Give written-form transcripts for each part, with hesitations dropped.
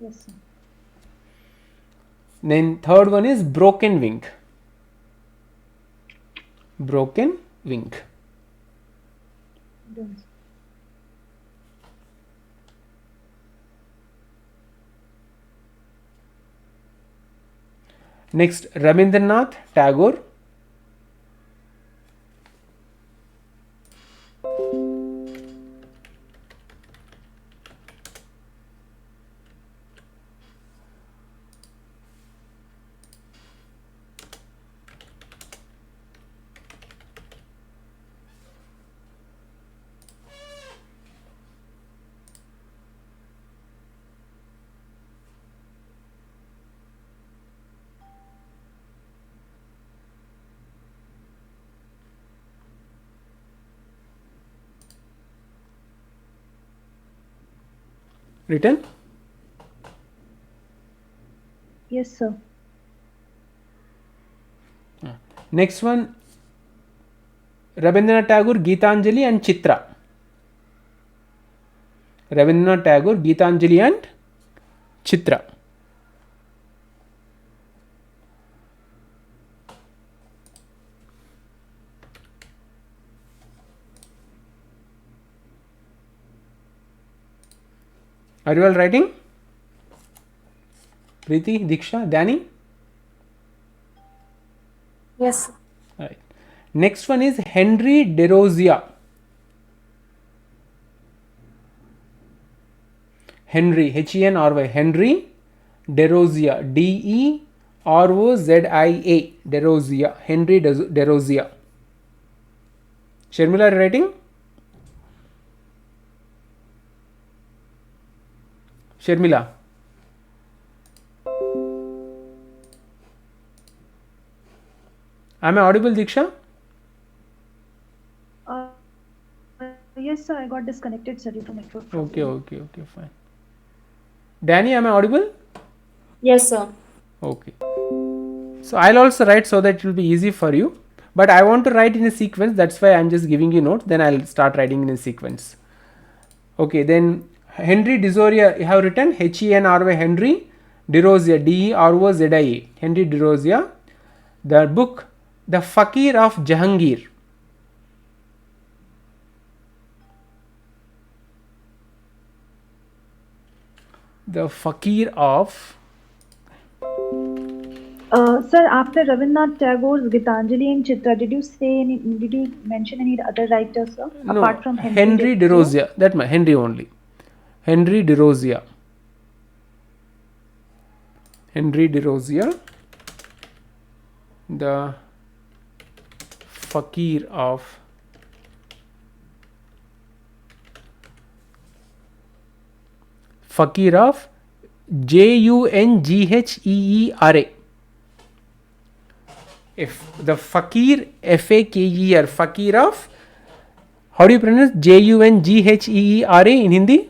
Yes, sir. Then third one is broken wing. Broken wing. Done, sir. Next, Rabindranath Tagore. Written. Yes, sir. Next one, Rabindranath Tagore, Geetanjali and Chitra. Rabindranath Tagore, Geetanjali and Chitra. Are you all writing? Preeti, Diksha, Danny? Yes, sir. Right. Next one is Henry DeRozia. Henry, H-E-N-R-Y, Henry DeRozia, D-E-R-O-Z-I-A, DeRozia, Henry DeRozia. Sharmila, writing? Sharmila. Am I audible, Diksha? Yes, sir. I got disconnected, sir, due to network problem. Okay, fine. Danny, am I audible? Yes, sir. Okay. So I'll also write so that it will be easy for you. But I want to write in a sequence. That's why I'm just giving you notes. Then I'll start writing in a sequence. Okay. Then Henry DeRozia, you have written H-E-N-R-Y, Henry DeRozia, D-E-R-O-Z-I-A. Henry DeRozia. The book, The Fakir of Jahangir. The Fakir of. Sir, after Rabindranath Tagore's Gitanjali and Chitra, did you mention any other writers, sir? No, Apart from Henry DeRozia? DeRozia. That my Henry only. Henry DeRozia. Henry DeRozia. The Fakir of Junghera. If the Fakir, F-A-K-E-R, Fakir of, how do you pronounce Junghera in Hindi?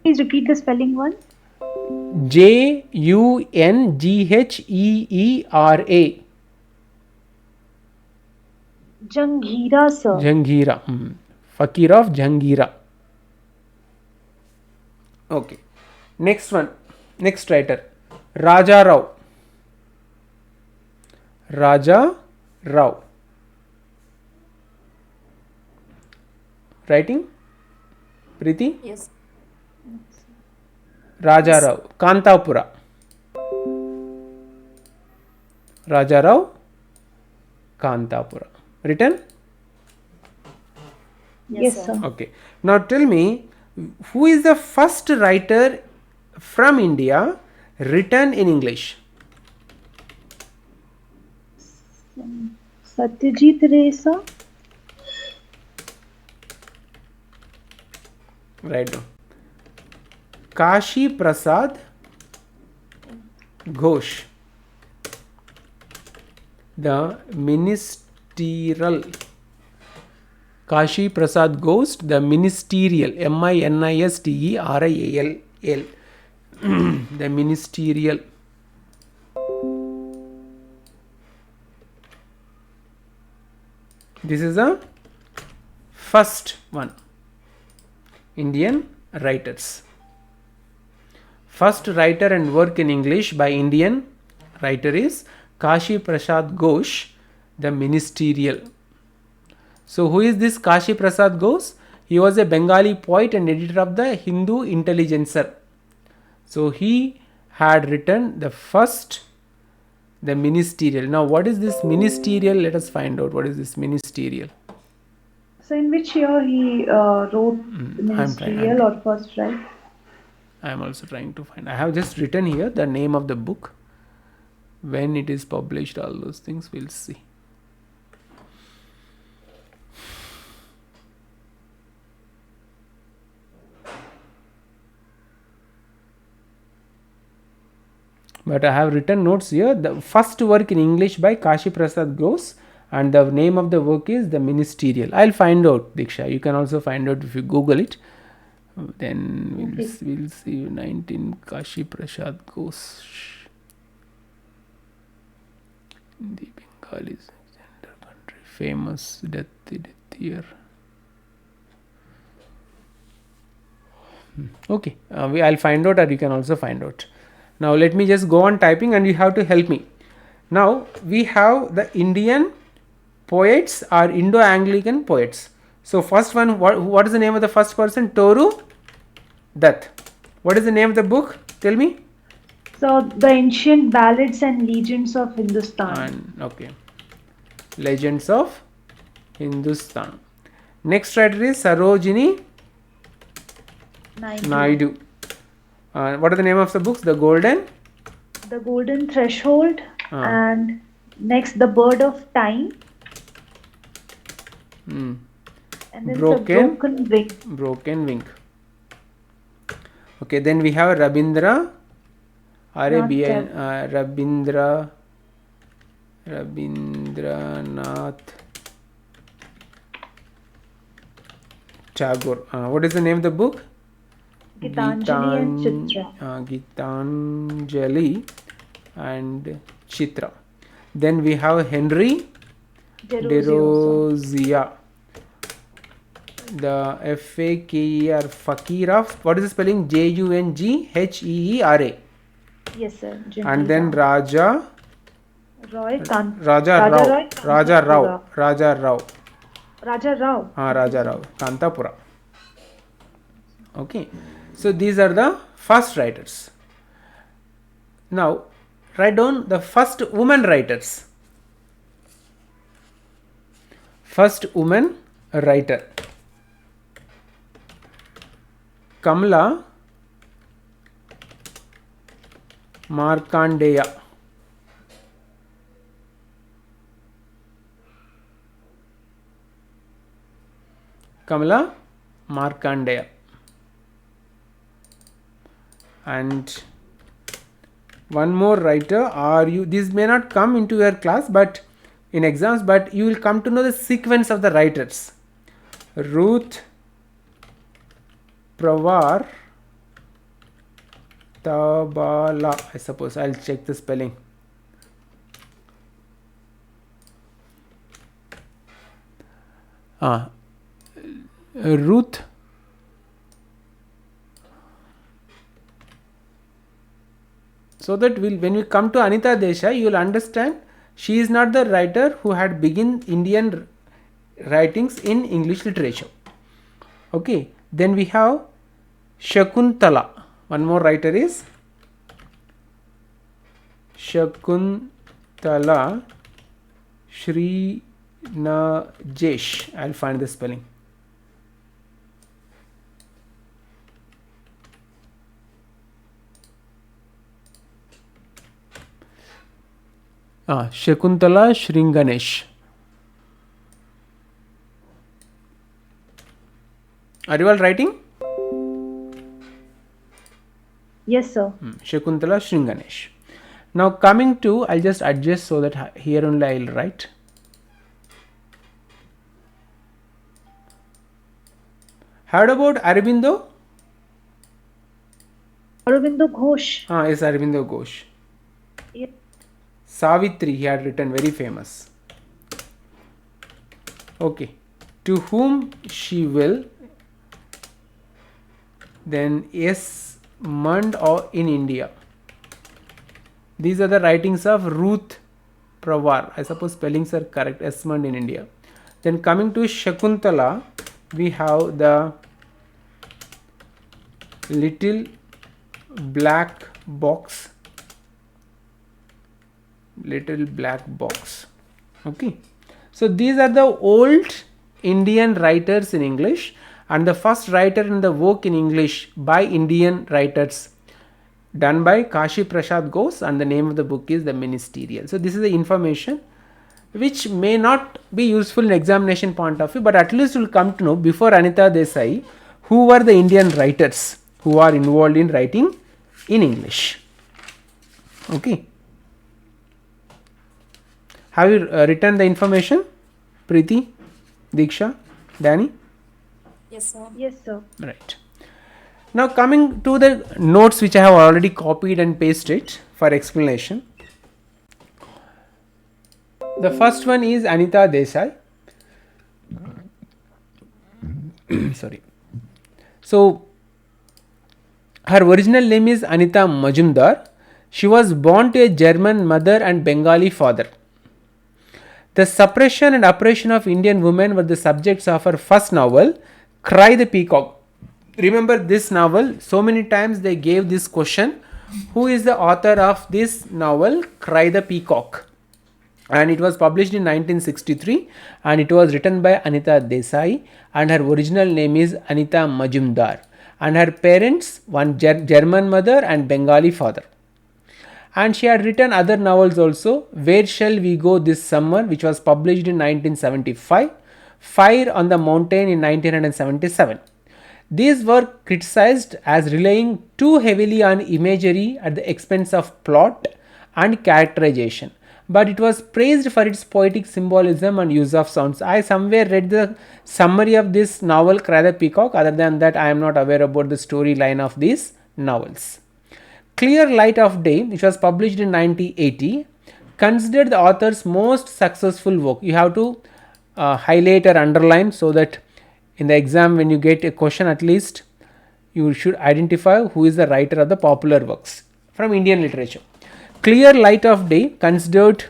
Please repeat the spelling once. Junghera. Janghira, sir. Junghera. Fakir of Junghera. Okay. Next one. Next writer. Raja Rao. Raja Rao. Writing? Preeti? Yes. Raja Rao. Kantapura. Raja Rao. Kantapura. Written? Yes, sir. Okay. Now tell me, who is the first writer from India written in English? Satyajit Ray, sir. Right now. Kashi Prasad Ghosh. The ministerial. Kashi Prasad Ghosh, the ministerial. M-I-N-I-S-T-E-R-I-A-L. The ministerial. This is the first one. Indian writers. First writer and work in English by Indian writer is Kashi Prasad Ghosh, the Ministerial. So who is this Kashi Prasad Ghosh? He was a Bengali poet and editor of the Hindu Intelligencer. So he had written the Ministerial. Now what is this Ministerial? Let us find out what is this Ministerial. So in which year he wrote the Ministerial or first, right? I am also trying to find. I have just written here the name of the book. When it is published, all those things we'll see. But I have written notes here. The first work in English by Kashi Prasad Ghosh, and the name of the work is The Ministerial. I'll find out, Diksha. You can also find out if you Google it. Then we'll see 19 Kashi Prasad Ghosh. The Bengalis country famous death year. Okay, I'll find out, or you can also find out. Now let me just go on typing and you have to help me. Now we have the Indian poets or Indo-Anglican poets. So first one, what is the name of the first person? Toru Dutt. What is the name of the book? Tell me. So the Ancient Ballads and Legends of Hindustan. Okay. Legends of Hindustan. Next writer is Sarojini Naidu. What are the name of the books? The Golden Threshold, and next The Bird of Time. And then Broken Wing. Okay, then we have Rabindranath Tagore. What is the name of the book? Gitanjali and Chitra. Gitanjali and Chitra. Then we have Henry Derozia. The F-A-K-E-R, Fakira. What is the spelling? Junghera. Yes, sir. And then Raja Rao. Kantapura. Okay. So these are the first writers. Now write down the first woman writers. First woman writer. Kamala Markandeya. Kamala Markandeya. And one more writer, this may not come into your class but in exams, but you will come to know the sequence of the writers. Ruth Prawar Tabala, I suppose. I'll check the spelling. Ruth so that when we come to Anita Desai, you will understand she is not the writer who had begun Indian writings in English literature. Okay, then we have Shakuntala. One more writer is Shakuntala Srinajesh. I'll find the spelling. Shakuntala Sringanesh. Are you all writing? Yes, sir. Shakuntala Sringanesh. Now coming to, I'll just adjust so that here only I'll write. Heard about Aurobindo? Aurobindo Ghosh. Yes, Aurobindo Ghosh. Yes. Savitri, he had written, very famous. Okay. To whom she will then Esmond or in India. These are the writings of Ruth Prawar. I suppose spellings are correct. Esmond in India. Then coming to Shakuntala, we have the Little Black Box. Little Black Box. Okay. So these are the old Indian writers in English, and the first writer in the work in English by Indian writers done by Kashi Prasad Ghosh, and the name of the book is The Ministerial. So this is the information which may not be useful in examination point of view, but at least you will come to know before Anita Desai who were the Indian writers who are involved in writing in English. Okay. Have you written the information? Preeti, Diksha, Danny? Yes, sir. Yes, sir. Right. Now coming to the notes which I have already copied and pasted for explanation. The first one is Anita Desai. Sorry. So her original name is Anita Majumdar. She was born to a German mother and Bengali father. The suppression and oppression of Indian women were the subjects of her first novel, Cry the Peacock. Remember this novel, so many times they gave this question, who is the author of this novel, Cry the Peacock? And it was published in 1963, and it was written by Anita Desai, and her original name is Anita Majumdar, and her parents, one German mother and Bengali father. And she had written other novels also, Where Shall We Go This Summer, which was published in 1975, Fire on the Mountain in 1977. These were criticized as relying too heavily on imagery at the expense of plot and characterization, but it was praised for its poetic symbolism and use of sounds. I somewhere read the summary of this novel, Cry the Peacock. Other than that, I am not aware about the storyline of these novels. Clear Light of Day, which was published in 1980, considered the author's most successful work. You have to highlight or underline so that in the exam when you get a question, at least you should identify who is the writer of the popular works from Indian literature. Clear Light of Day, considered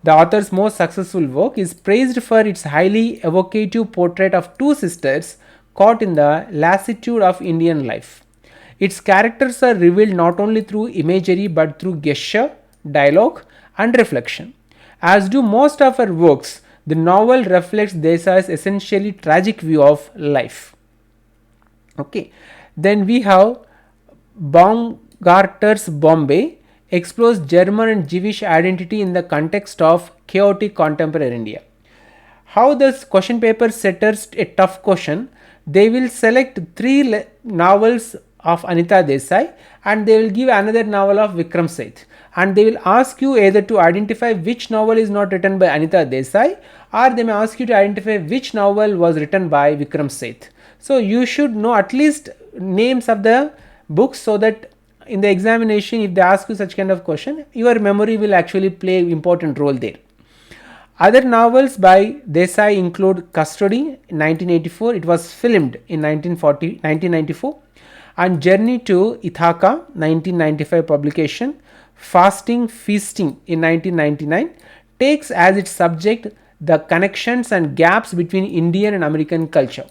the author's most successful work, is praised for its highly evocative portrait of two sisters caught in the lassitude of Indian life. Its characters are revealed not only through imagery but through gesture, dialogue and reflection. As do most of her works, the novel reflects Desai's essentially tragic view of life. Okay. Then we have Baumgartner's Bombay, explores German and Jewish identity in the context of chaotic contemporary India. How this question paper setters a tough question, they will select three novels of Anita Desai and they will give another novel of Vikram Seth, and they will ask you either to identify which novel is not written by Anita Desai, or they may ask you to identify which novel was written by Vikram Seth. So you should know at least names of the books, so that in the examination if they ask you such kind of question, your memory will actually play an important role there. Other novels by Desai include Custody in 1984, it was filmed in 1994, and Journey to Ithaca 1995 publication. Fasting Feasting in 1999 takes as its subject the connections and gaps between Indian and American culture,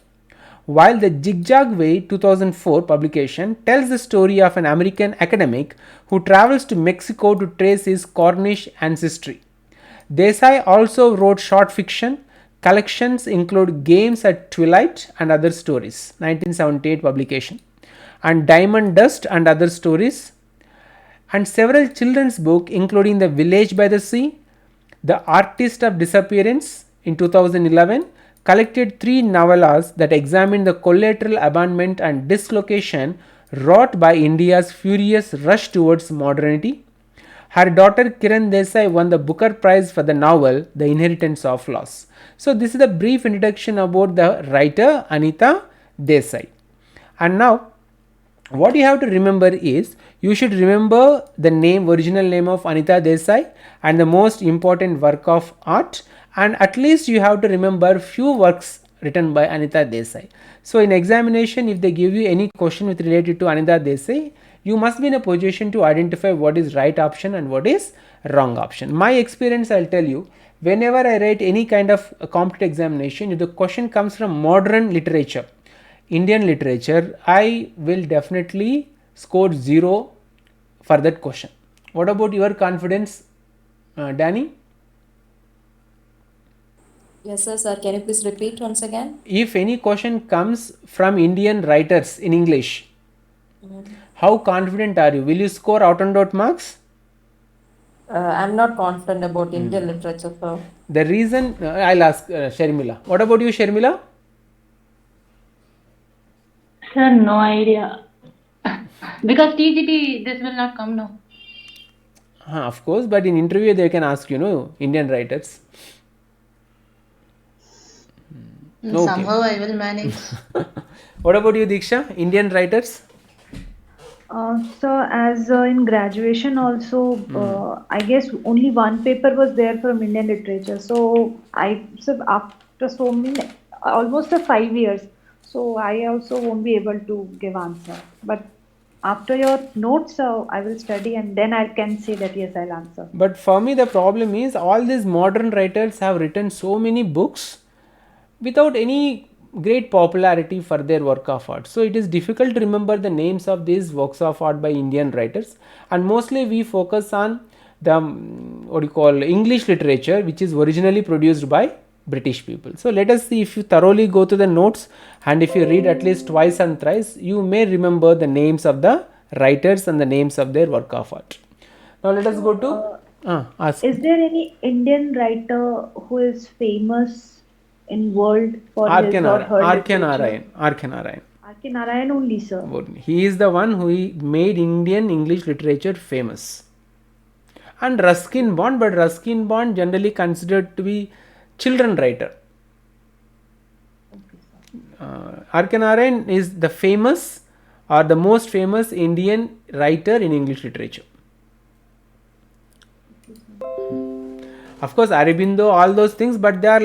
while the Zigzag Way 2004 publication tells the story of an American academic who travels to Mexico to trace his Cornish ancestry. Desai also wrote short fiction. Collections include Games at Twilight and Other Stories 1978 publication, and Diamond Dust and Other Stories, and several children's books including The Village by the Sea, The Artist of Disappearance in 2011, collected 3 novellas that examine the collateral abandonment and dislocation wrought by India's furious rush towards modernity. Her daughter Kiran Desai won the Booker Prize for the novel The Inheritance of Loss. So this is a brief introduction about the writer Anita Desai. And now what you have to remember is, you should remember the name, original name of Anita Desai and the most important work of art, and at least you have to remember few works written by Anita Desai. So in examination, if they give you any question with related to Anita Desai, you must be in a position to identify what is right option and what is wrong option. My experience, I'll tell you, whenever I write any kind of a competitive examination, if the question comes from modern literature, Indian literature, I will definitely score 0 for that question. What about your confidence, Danny? Yes, sir. Can you please repeat once again? If any question comes from Indian writers in English, how confident are you? Will you score out and out marks? I'm not confident about Indian literature, sir. The reason, I'll ask Sharmila. What about you, Sharmila? Sir, no idea. Because TGT, this will not come now. Of course, but in interview they can ask, Indian writers. Okay. Somehow I will manage. What about you, Diksha? Indian writers? So as in graduation also, I guess only one paper was there from Indian literature. So after so many, almost 5 years, so I also won't be able to give answer. But after your notes, I will study and then I can say that yes, I'll answer. But for me, the problem is all these modern writers have written so many books without any great popularity for their work of art. So it is difficult to remember the names of these works of art by Indian writers, and mostly we focus on the English literature, which is originally produced by British people. So let us see, if you thoroughly go to the notes and if you read at least twice and thrice, you may remember the names of the writers and the names of their work of art. Now let us go to ask. Is there any Indian writer who is famous in world for his or her R.K. literature? Narayan. R.K. Narayan only, sir. He is the one who made Indian English literature famous. And Ruskin Bond, but Ruskin Bond generally considered to be children writer. R.K. Narayan is the famous or the most famous Indian writer in English literature. Of course, Aurobindo, all those things, but they are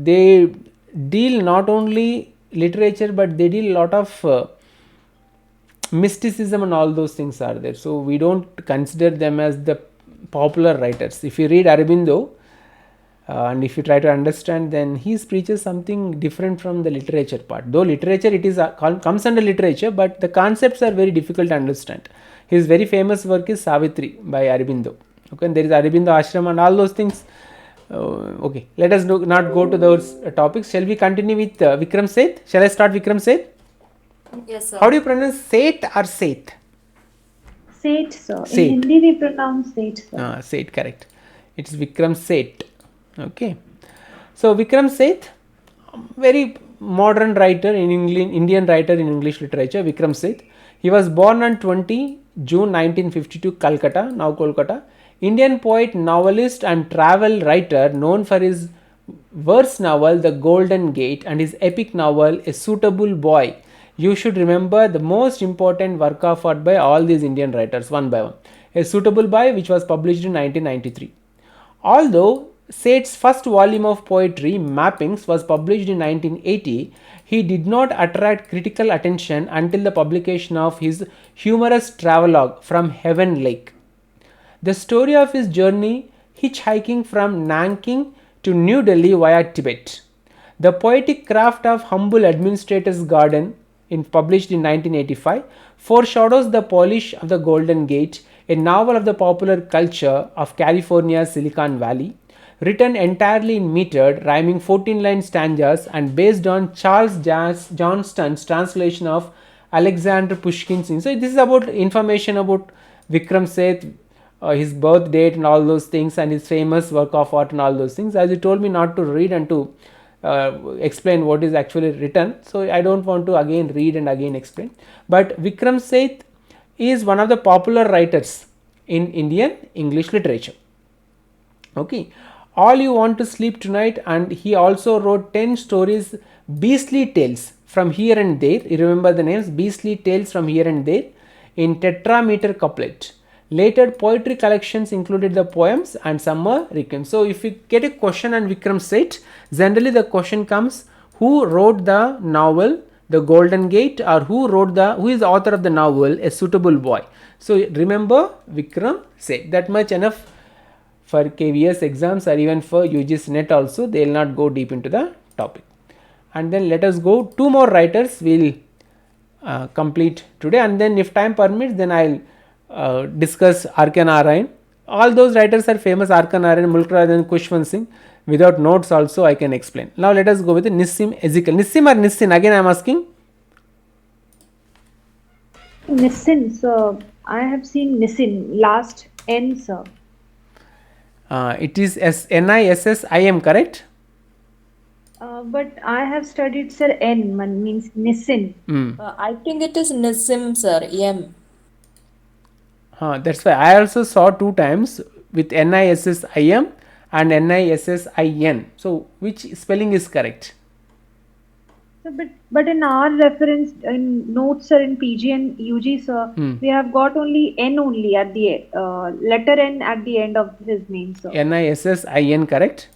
they deal not only literature, but they deal a lot of mysticism and all those things are there. So we don't consider them as the popular writers. If you read Aurobindo and if you try to understand, then he preaches something different from the literature part. Though literature, it is comes under literature, but the concepts are very difficult to understand. His very famous work is Savitri by Aurobindo. Okay, and there is Aurobindo Ashram and all those things. Okay, let us not go to those topics. Shall we continue with Vikram Seth? Shall I start Vikram Seth? Yes, sir. How do you pronounce Seth or Seth? Seth, sir. Seth. In Hindi we pronounce Seth, sir. Seth, correct. It is Vikram Seth. Okay. So Vikram Seth, very modern writer in England, Indian writer in English literature, Vikram Seth. He was born on 20 June 1952, Calcutta, now Kolkata. Indian poet, novelist and travel writer known for his verse novel The Golden Gate and his epic novel A Suitable Boy. You should remember the most important work of art by all these Indian writers one by one. A Suitable Boy, which was published in 1993. Although Seth's first volume of poetry, Mappings, was published in 1980, he did not attract critical attention until the publication of his humorous travelogue From Heaven Lake. The story of his journey hitchhiking from Nanking to New Delhi via Tibet. The poetic craft of humble administrator's garden, published in 1985, foreshadows the polish of the Golden Gate, a novel of the popular culture of California's Silicon Valley, written entirely in metered, rhyming 14-line stanzas and based on Charles Johnston's translation of Alexander Pushkin's. So this is about information about Vikram Seth, his birth date and all those things, and his famous work of art and all those things. As you told me not to read and to explain what is actually written, so I don't want to again read and again explain. But Vikram Seth is one of the popular writers in Indian English literature. Okay. All You Want to Sleep Tonight, and he also wrote 10 stories, Beastly Tales from Here and There. You remember the names, Beastly Tales from Here and There, in tetrameter couplet. Later poetry collections included the poems and some were reclaimed. So if you get a question on Vikram Seth, generally the question comes, who wrote the novel The Golden Gate, or who is the author of the novel A Suitable Boy. So remember Vikram Seth. That much enough for KVS exams or even for UGC NET also. They will not go deep into the topic. And then let us go, 2 more writers will complete today, and then if time permits then I will discuss R.K. Narayan. All those writers are famous, R.K. Narayan, Mulk Raj and Kushwant Singh. Without notes also I can explain. Now let us go with Nissim Ezekiel. Nissim or Nissin, again I am asking. Nissin, sir. I have seen Nissin, last N, sir. It is Nissim, correct? But I have studied, sir, N means Nissin. I think it is Nissim, sir. M. That's why I also saw 2 times with Nissim and Nissin. So which spelling is correct? So, but in our reference in notes, sir, in PG and UG, sir, we have got only N only at the letter N at the end of his name, sir. Nissin, correct?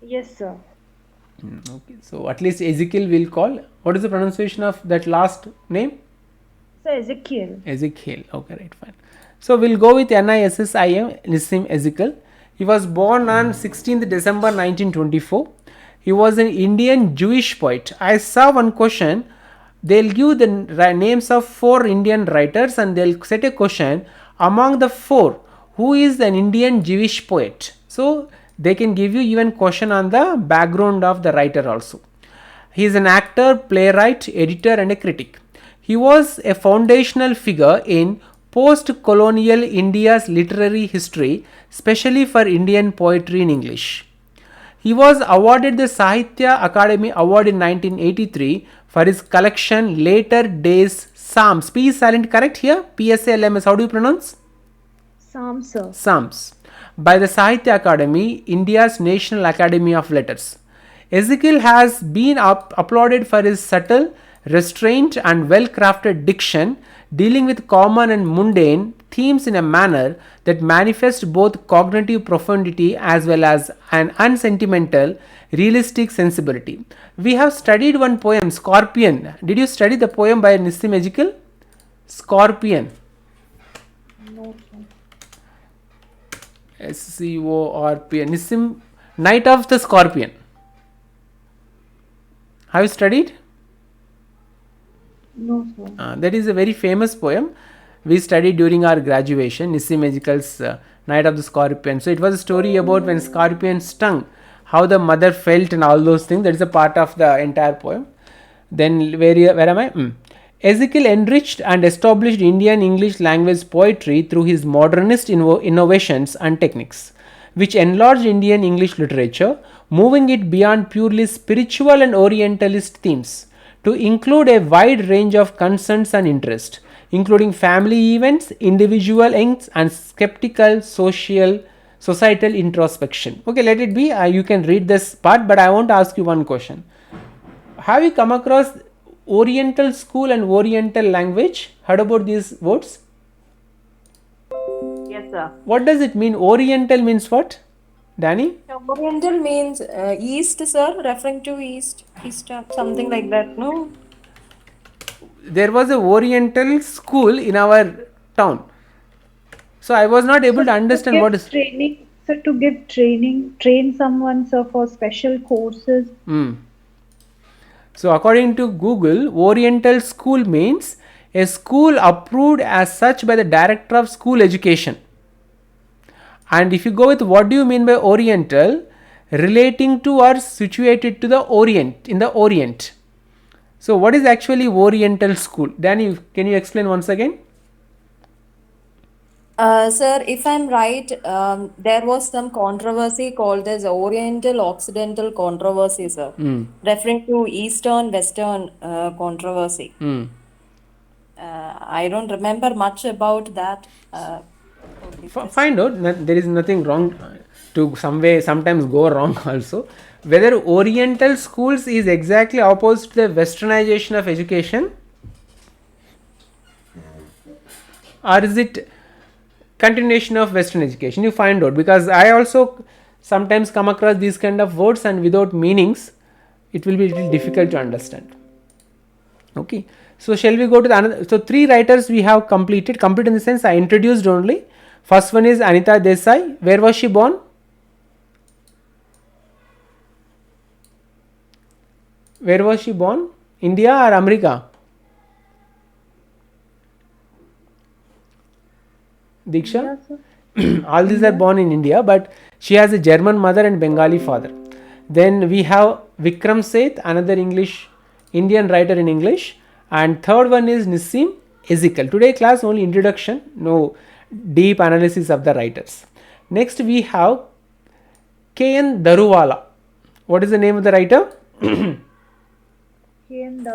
Yes, sir. Okay, so at least Ezekiel will call. What is the pronunciation of that last name? So Ezekiel. Ezekiel. Okay, right, fine. So we'll go with Nissim, Nissim Ezekiel. He was born on 16th December 1924. He was an Indian Jewish poet. I saw one question. They'll give the names of 4 Indian writers and they'll set a question, among the 4, who is an Indian Jewish poet? So they can give you even question on the background of the writer also. He is an actor, playwright, editor and a critic. He was a foundational figure in post-colonial India's literary history, especially for Indian poetry in English. He was awarded the Sahitya Akademi Award in 1983 for his collection Later Days Psalms. P is silent, correct here? PSALMS, how do you pronounce? Psalms, sir. Psalms, by the Sahitya Akademi, India's National Academy of Letters. Ezekiel has been applauded for his subtle, restrained and well-crafted diction, dealing with common and mundane themes in a manner that manifests both cognitive profundity as well as an unsentimental, realistic sensibility. We have studied one poem, Scorpion. Did you study the poem by Nissim Ezekiel? Scorpion. No, sir. Scorpion. Nissim, Night of the Scorpion. Have you studied? No, sir. That is a very famous poem. We studied during our graduation, Nissim Ezekiel's Night of the Scorpion. So it was a story about when scorpion stung, how the mother felt and all those things. That is a part of the entire poem. Then where am I? Ezekiel enriched and established Indian English language poetry through his modernist innovations and techniques, which enlarged Indian English literature, moving it beyond purely spiritual and Orientalist themes to include a wide range of concerns and interests, including family events, individual aims, and skeptical societal introspection. Okay, let it be. You can read this part, but I want to ask you one question. Have you come across Oriental school and Oriental language? Heard about these words? Yes, sir. What does it mean? Oriental means what? Danny? Oriental means east, sir, referring to east, something like that, no? There was a Oriental school in our town. So I was not able to understand what is training. So to give training, train someone, sir, for special courses. So according to Google, Oriental school means a school approved as such by the Director of School Education. And if you go with what do you mean by Oriental, relating to or situated to the Orient, in the Orient. So what is actually Oriental school? Danny, can you explain once again? Sir, if I'm right, there was some controversy called as Oriental Occidental controversy, sir, referring to Eastern Western controversy. I don't remember much about that. Find out, there is nothing wrong to sometimes go wrong also. Whether Oriental schools is exactly opposite to the westernization of education, or is it continuation of Western education. You find out, because I also sometimes come across these kind of words and without meanings it will be little difficult to understand. Okay, so shall we go to the another? So 3 writers we have completed in the sense I introduced only. First one is Anita Desai. Where was she born? Where was she born? India or America? Diksha? Yeah, sir. All these are born in India, but she has a German mother and Bengali father. Then we have Vikram Seth, another Indian writer in English, and third one is Nissim Ezekiel. Today class only introduction, no deep analysis of the writers. Next we have K.N. Daruwala. What is the name of the writer? K.N.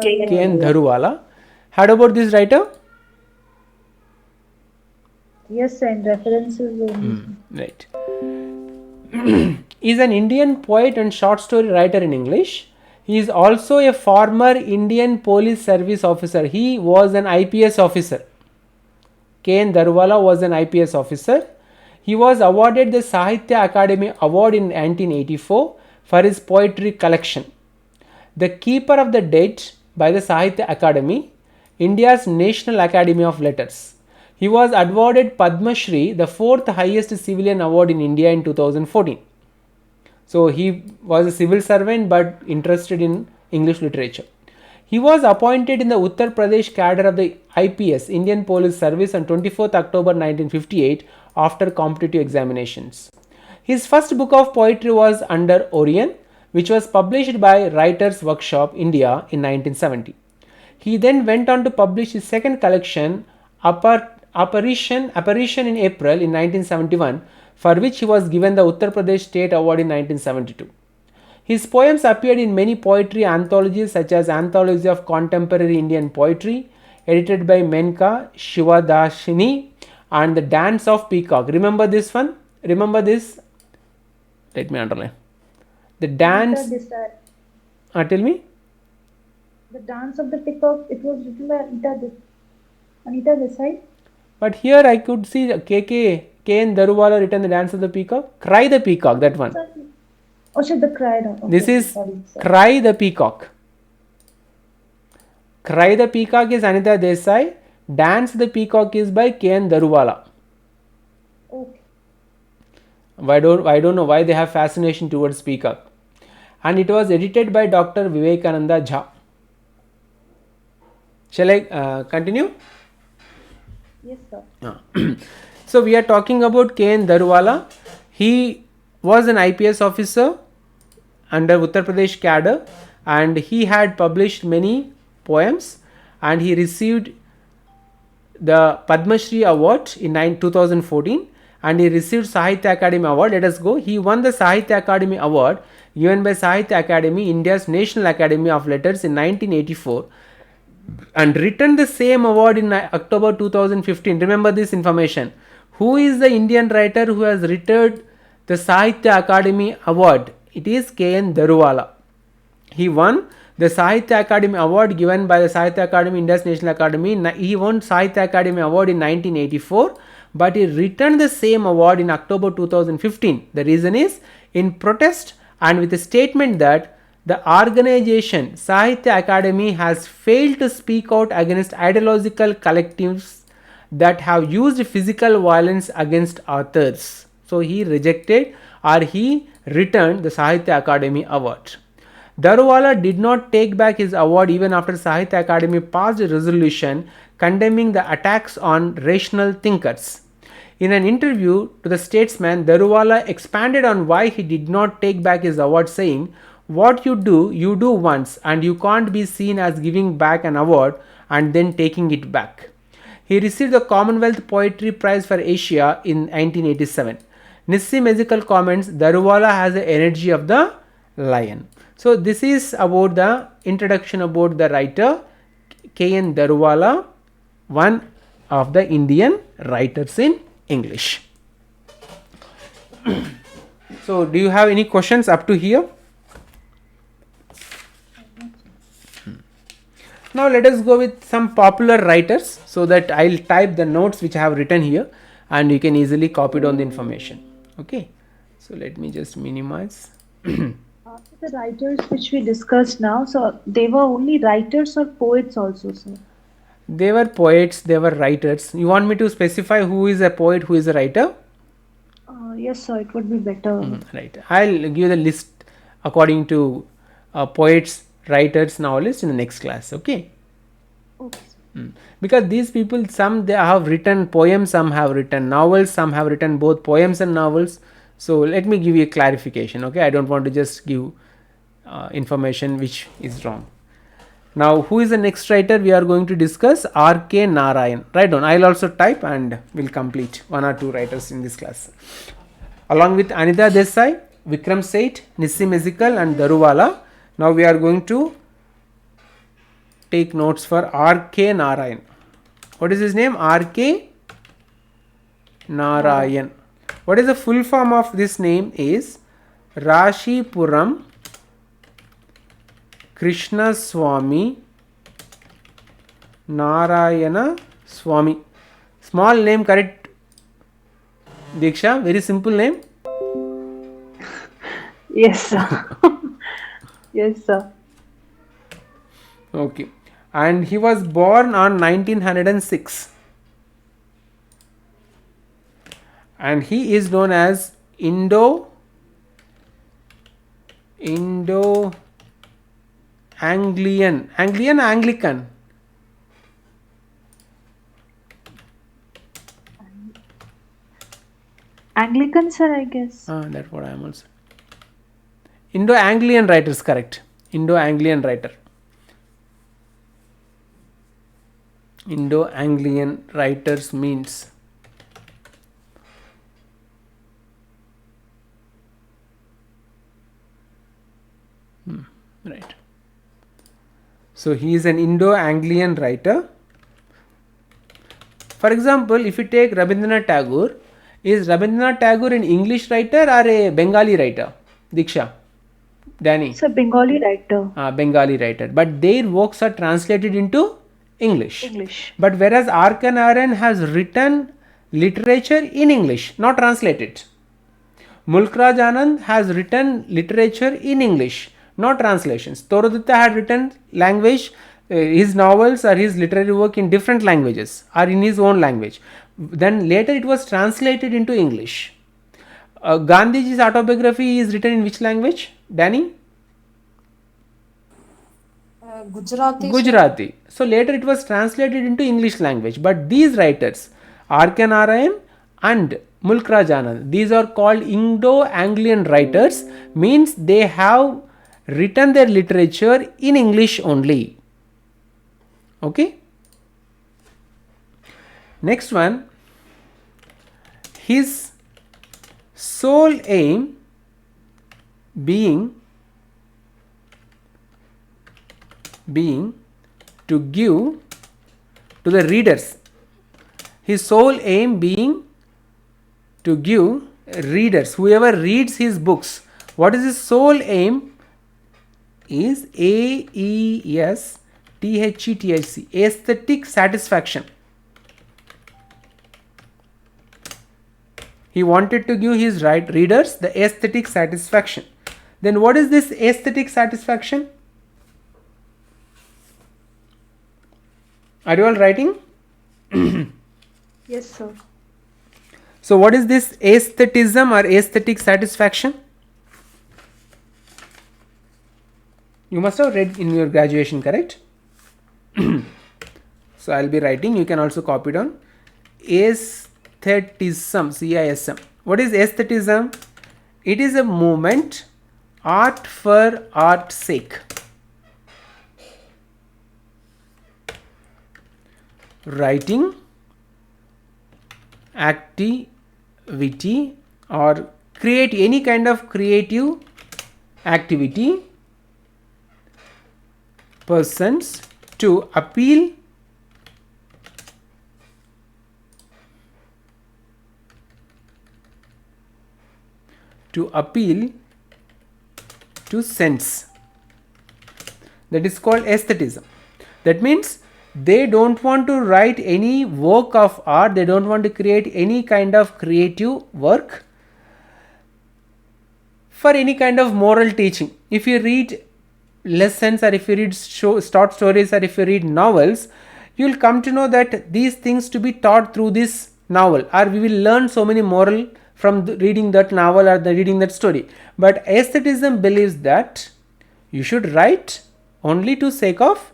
K.N. Daruwala. Heard about this writer? Yes, and references only. Right. He is an Indian poet and short story writer in English. He is also a former Indian police service officer. He was an IPS officer. K.N. Daruwala was an IPS officer. He was awarded the Sahitya Akademi Award in 1984 for his poetry collection. The Keeper of the Date by the Sahitya Akademi, India's National Academy of Letters. He was awarded Padma Shri, the 4th highest civilian award in India in 2014. So he was a civil servant but interested in English literature. He was appointed in the Uttar Pradesh cadre of the IPS, Indian Police Service, on 24th October 1958 after competitive examinations. His first book of poetry was Under Orion, which was published by Writers Workshop India in 1970. He then went on to publish his second collection, Apparition in April in 1971, for which he was given the Uttar Pradesh State Award in 1972. His poems appeared in many poetry anthologies such as Anthology of Contemporary Indian Poetry, edited by Menka Shivadashini, and The Dance of Peacock. Remember this one? Remember this? Let me underline. The Dance... tell me. The Dance of the Peacock, it was written by Anita Desai. But here I could see K.N. Daruwala written The Dance of the Peacock. Cry the Peacock, that one. Oh, shit, the Cry. Okay, This is sorry. Cry the Peacock. Cry the Peacock is Anita Desai. Dance the Peacock is by K.N. Daruwala. Okay. I don't know why they have fascination towards peacock. And it was edited by Dr. Vivekananda Jha. Shall I continue? Yes, sir. So we are talking about K.N. Daruwala. He was an IPS officer under Uttar Pradesh cadre, and he had published many poems, and he received the Padma Shri Award in 2014, and he received Sahitya Akademi Award. Let us go. He won the Sahitya Akademi Award given by Sahitya Akademi, India's National Academy of Letters, in 1984, and returned the same award in October 2015. Remember this information. Who is the Indian writer who has returned the Sahitya Akademi Award? It is K.N. Daruwala. He won the Sahitya Akademi Award given by the Sahitya Akademi, India's National Academy. He won Sahitya Akademi Award in 1984, but he returned the same award in October 2015. The reason is in protest and with a statement that the organization Sahitya Akademi has failed to speak out against ideological collectives that have used physical violence against authors. So he rejected, or he returned the Sahitya Akademi Award. Daruwala did not take back his award even after Sahitya Akademi passed a resolution condemning the attacks on rational thinkers. In an interview to the Statesman, Daruwala expanded on why he did not take back his award, saying, "What you do once, and you can't be seen as giving back an award and then taking it back." He received the Commonwealth Poetry Prize for Asia in 1987. Nissim Ezekiel comments, Daruwala has the energy of the lion. So this is about the introduction about the writer K.N. Daruwala, one of the Indian writers in English. So do you have any questions up to here? Now let us go with some popular writers, so that I'll type the notes which I have written here, and you can easily copy down the information. Okay, so let me just minimize. The writers which we discussed now, so they were only writers or poets also, sir? They were poets, they were writers. You want me to specify who is a poet, who is a writer? Yes, sir, it would be better. Right, I'll give the list according to poets, writers, novelists in the next class. Okay. Okay, sir. Because these people, some they have written poems, some have written novels, some have written both poems and novels. So let me give you a clarification. Okay, I don't want to just give information which is wrong. Now, who is the next writer we are going to discuss? R.K. Narayan. Write down. I'll also type and we'll complete 1 or 2 writers in this class. Along with Anita Desai, Vikram Seth, Nissim Ezekiel and Daruwala. Now we are going to take notes for R.K. Narayan. What is his name? R.K. Narayan. What is the full form of this name? Is Rashipuram Krishna Swamy Narayana Swamy. Small name, correct, Diksha? Very simple name. Yes, sir. Yes, sir. Okay. And he was born on 1906. And he is known as Anglican. Anglican, sir, I guess. That's what I am also. Indo-Anglian writer is correct. Indo-Anglian writer. Indo-Anglian writers means right. So he is an Indo-Anglian writer. For example, if you take Rabindranath Tagore, is Rabindranath Tagore an English writer or a Bengali writer? Diksha, Danny. It's a Bengali writer. Bengali writer, but their works are translated into English. English. But whereas R.K. Narayan has written literature in English, not translated. Mulkraj Anand has written literature in English, not translations. Torodutta had written language, his novels or his literary work in different languages or in his own language. Then later it was translated into English. Gandhiji's autobiography is written in which language, Danny? Gujarati. Gujarati. So later it was translated into English language. But these writers, R.K. Narayan and Mulkraj Anand, these are called Indo-Anglian writers, means they have written their literature in English only. Okay. Next one, his sole aim being to give to the readers, his sole aim being to give readers, whoever reads his books, what is his sole aim? Is AESTHETIC, aesthetic satisfaction. He wanted to give his readers the aesthetic satisfaction. Then what is this aesthetic satisfaction? Are you all writing? Yes, sir. So what is this aestheticism or aesthetic satisfaction? You must have read in your graduation, correct? So I'll be writing, you can also copy down. Aestheticism, CISM. What is aestheticism? It is a movement, art for art's sake. Writing, activity or create any kind of creative activity, persons to appeal to sense. That is called aestheticism. That means they don't want to write any work of art, they don't want to create any kind of creative work for any kind of moral teaching. If you read lessons, or if you read short stories, or if you read novels, you will come to know that these things to be taught through this novel, or we will learn so many moral from reading that novel or reading that story. But aestheticism believes that you should write only to sake of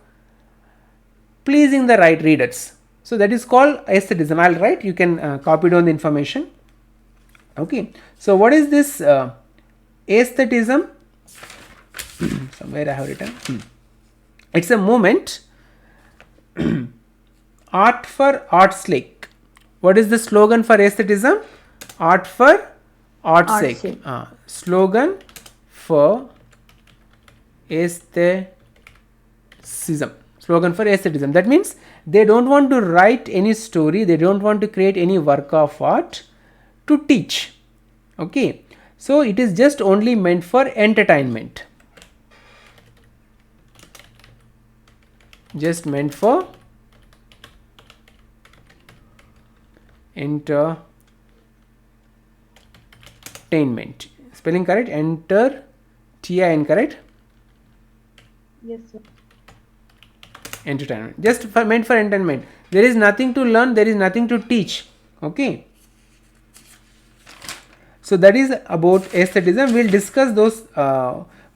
pleasing the right readers. So that is called aestheticism. I'll write, you can copy down the information. Okay, so what is this aestheticism? Somewhere I have written. It's a movement art for art's sake. What is the slogan for aestheticism? Art for art's sake. Slogan for aestheticism. Slogan for aestheticism. That means they don't want to write any story, they don't want to create any work of art to teach. Okay, so it is just only meant for entertainment. Just meant for entertainment. Spelling correct? Enter TIN correct? Yes, sir. Entertainment. Just meant for entertainment. There is nothing to learn, there is nothing to teach. Okay. So that is about aestheticism. We will discuss those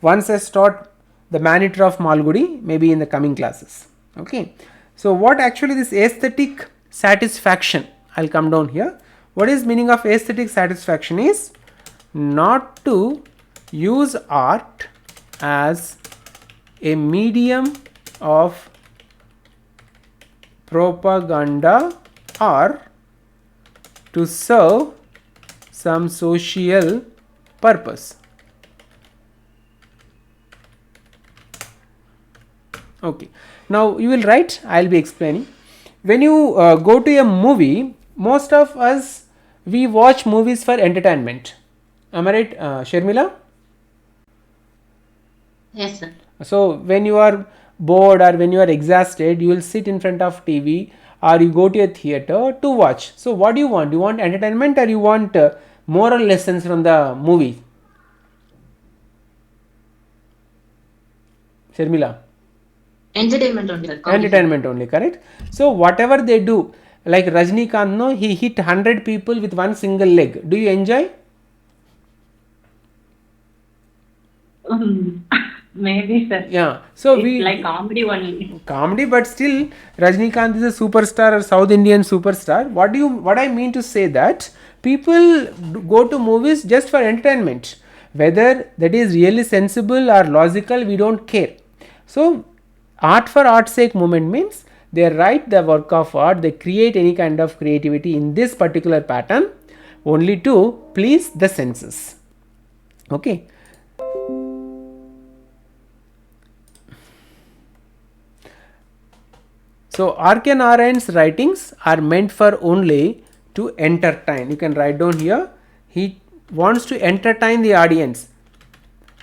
once I start the man eater of Malgudi, maybe in the coming classes. Okay. So what actually this aesthetic satisfaction, I will come down here. What is meaning of aesthetic satisfaction is not to use art as a medium of propaganda or to serve some social purpose. Okay, now you will write, I will be explaining. When you go to a movie, most of us, we watch movies for entertainment. Am I right, Sharmila? Yes, sir. So when you are bored or when you are exhausted, you will sit in front of TV or you go to a theater to watch. So what do you want? You want entertainment or you want moral lessons from the movie? Sharmila? Entertainment only. Entertainment only, correct? So whatever they do, like Rajnikant, no, he hit 100 people with one single leg. Do you enjoy? Maybe, sir. Yeah. So It's like comedy only. Comedy, but still Rajnikant is a superstar or South Indian superstar. What I mean to say that people go to movies just for entertainment. Whether that is really sensible or logical, we don't care. So art for art's sake movement means they write the work of art, they create any kind of creativity in this particular pattern only to please the senses. Okay. So R.K. Narayan's writings are meant for only to entertain. You can write down here, he wants to entertain the audience.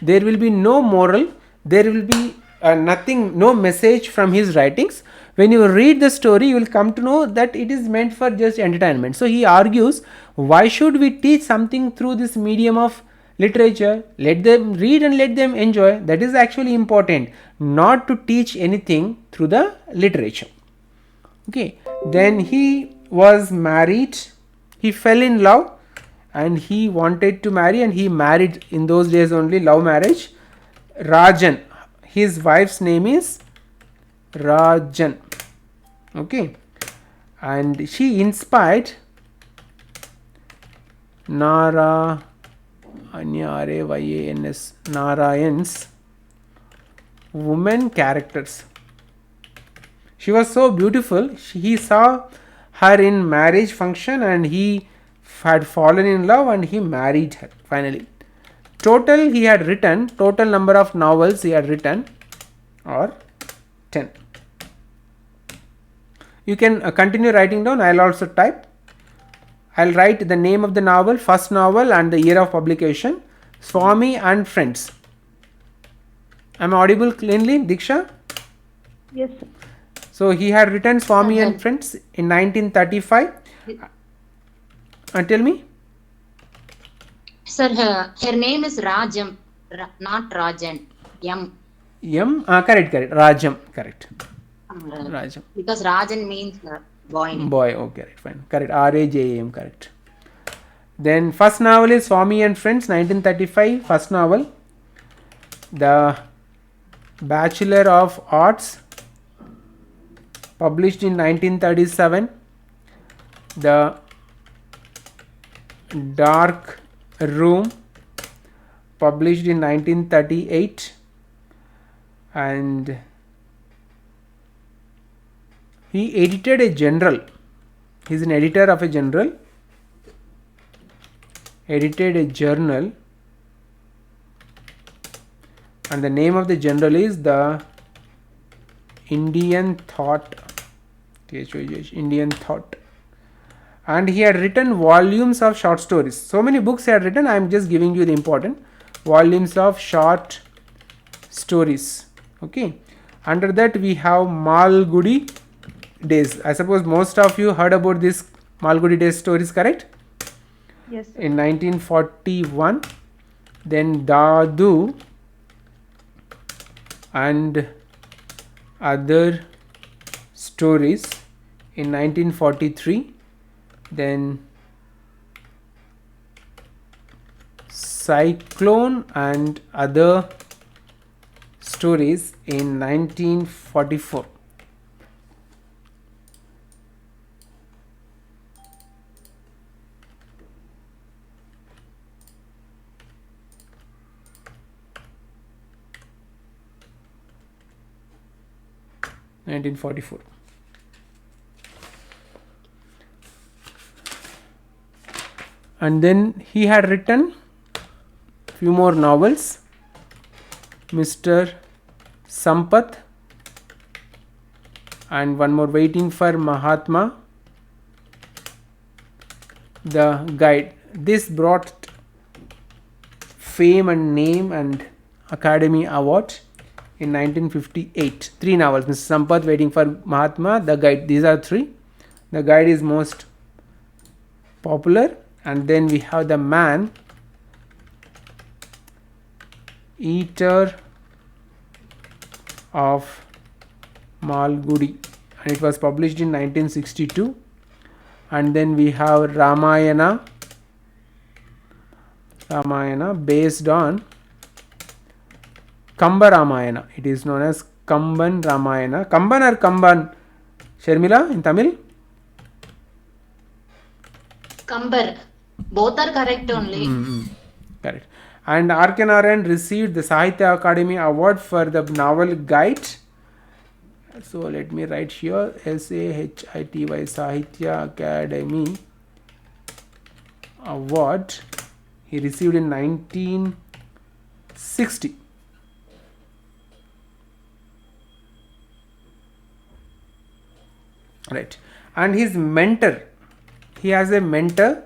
There will be no moral, there will be nothing, no message from his writings. When you read the story, you will come to know that it is meant for just entertainment. So he argues, why should we teach something through this medium of literature? Let them read and let them enjoy. That is actually important, not to teach anything through the literature. Okay, then he was married, he fell in love and he wanted to marry and he married, in those days only love marriage, Rajan. His wife's name is Rajan. Okay, and she inspired Narayan's women characters. She was so beautiful. He saw her in marriage function and he had fallen in love and he married her finally. Total he had written, total number of novels he had written are 10. You can continue writing down. I will also type. I will write the name of the novel, first novel and the year of publication. Swamy and Friends. Am I audible cleanly, Diksha? Yes, sir. So he had written Swamy and Friends in 1935. Tell me. Sir, her name is Rajam, not Rajan. M. Correct. Rajam, correct. Rajam. Because Rajan means boy. Boy, okay, right, fine. Correct. Rajam, correct. Then first novel is Swamy and Friends, 1935. First novel. The Bachelor of Arts, published in 1937. The Dark Room, published in 1938. And he edited a journal. He is an editor of a journal. Edited a journal, and the name of the journal is the Indian Thought. Indian Thought. And he had written volumes of short stories. So many books he had written. I am just giving you the important volumes of short stories. Okay. Under that we have Malgudi Days. I suppose most of you heard about this Malgudi Days stories, correct? Yes, sir. In 1941. Then Dadu and other stories in 1943. Then Cyclone and other stories in 1944. And then he had written few more novels. Mr. Sampath and one more, Waiting for Mahatma, The Guide. This brought fame and name and Academy Award in 1958. 3 novels, Mr. Sampath, Waiting for Mahatma, The Guide. These are 3. The Guide is most popular. And then we have The Man Eater of Malgudi, and it was published in 1962. And then we have Ramayana based on Kamba Ramayana. It is known as Kamban Ramayana. Kamban or Kamban, Sharmila, in Tamil? Kambar. Both are correct only. Correct. And R.K. Narayan received the Sahitya Academy Award for the novel Guide. So let me write here, SAHITY, Sahitya Academy Award. He received in 1960. Right. And his mentor, he has a mentor,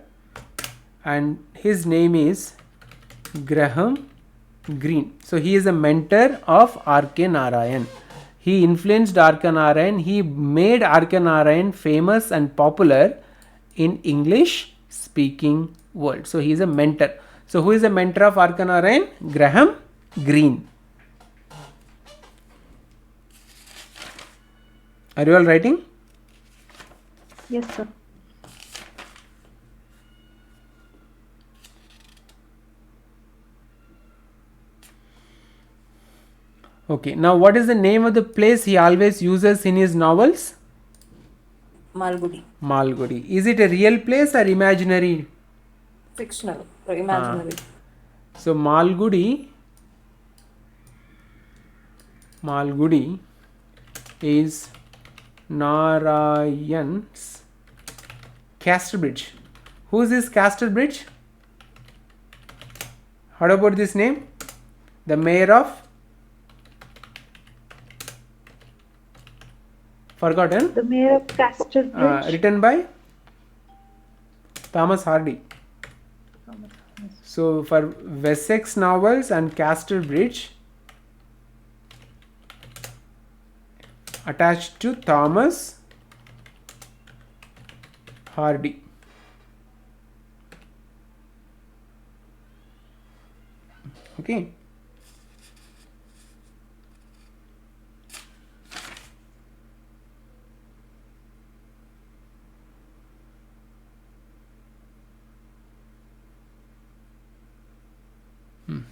and his name is Graham Greene. So he is a mentor of R.K. Narayan. He influenced R.K. Narayan. He made R.K. Narayan famous and popular in English speaking world. So he is a mentor. So who is a mentor of R.K. Narayan? Graham Greene. Are you all writing? Yes, sir. Okay, now what is the name of the place he always uses in his novels? Malgudi. Malgudi. Is it a real place or imaginary? Fictional or imaginary. So Malgudi is Narayan's Castle Bridge. Who is this Castle Bridge? Heard about this name? The mayor of? Forgotten? The mayor of Castle Bridge. Written by Thomas Hardy. So for Wessex novels and Castle Bridge, attached to Thomas Hardy. Okay.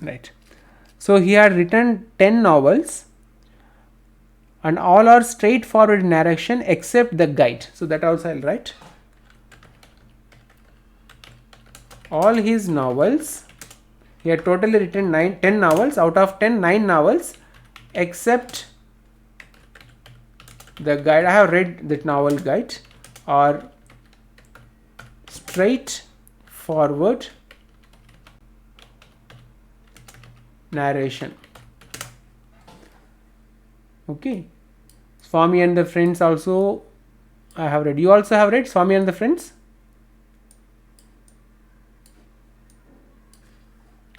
Right. So he had written 10 novels and all are straightforward in narration except the guide. So that also I'll write. All his novels, he had totally written 10 novels. Out of 10, 9 novels except the guide. I have read that novel guide, are straightforward narration. Okay. Swamy and the Friends also I have read. You also have read Swamy and the Friends?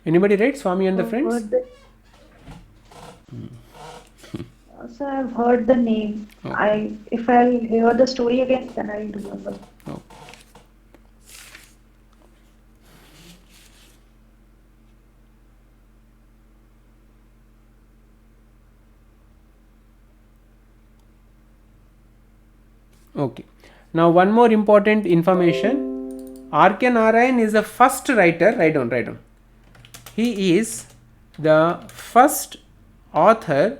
Anybody read Swamy and the Friends? So I've heard the name. Okay. If I'll hear the story again, then I'll remember. Oh. Okay. Now one more important information. R.K. Narayan is the first writer. Write down. He is the first author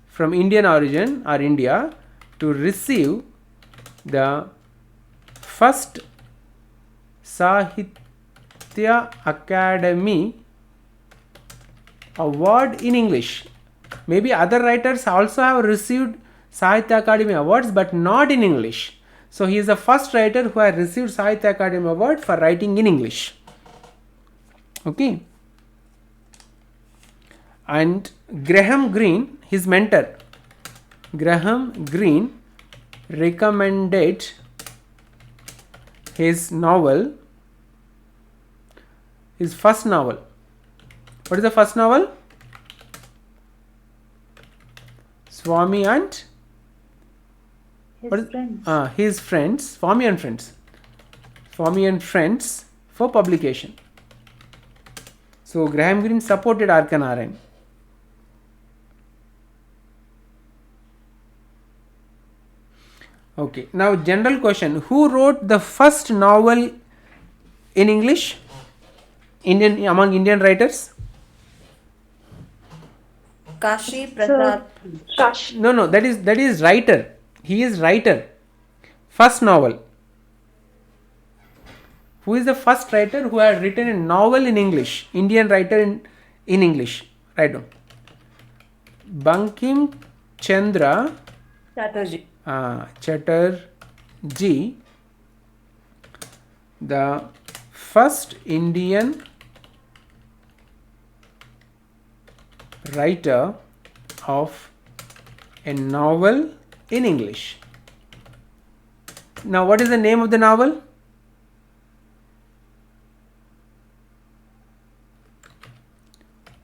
from Indian origin or India to receive the first Sahitya Academy award in English. Maybe other writers also have received Sahitya Academy awards, but not in English. So he is the first writer who has received Sahitya Academy award for writing in English. Okay. And Graham Greene, his mentor, Graham Greene recommended his novel, his first novel. What is the first novel? Swamy and His friends. Swamy and Friends for publication. So Graham Greene supported R.K. Narayan. Okay, now general question. Who wrote the first novel in English? Among Indian writers? Kashi Prasad. No, that is writer. He is writer. First novel. Who is the first writer who had written a novel in English? Indian writer in English. Write down. Bankim Chandra Chatterjee. Chatterjee, the first Indian writer of a novel in English. Now, what is the name of the novel?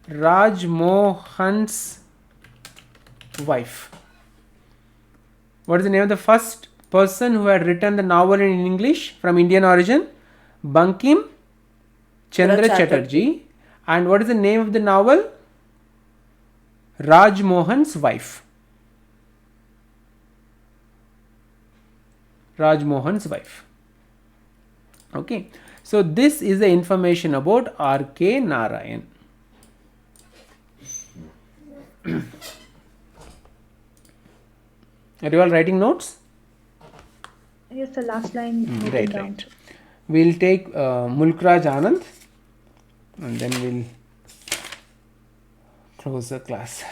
Raj Mohan's Wife. What is the name of the first person who had written the novel in English from Indian origin? Bankim Chandra Chatterjee. And what is the name of the novel? Raj Mohan's Wife. Raj Mohan's Wife. Okay. So this is the information about R.K. Narayan. Are you all writing notes? Yes, the last line. Right. We'll take Mulkraj Anand and then we'll close the class.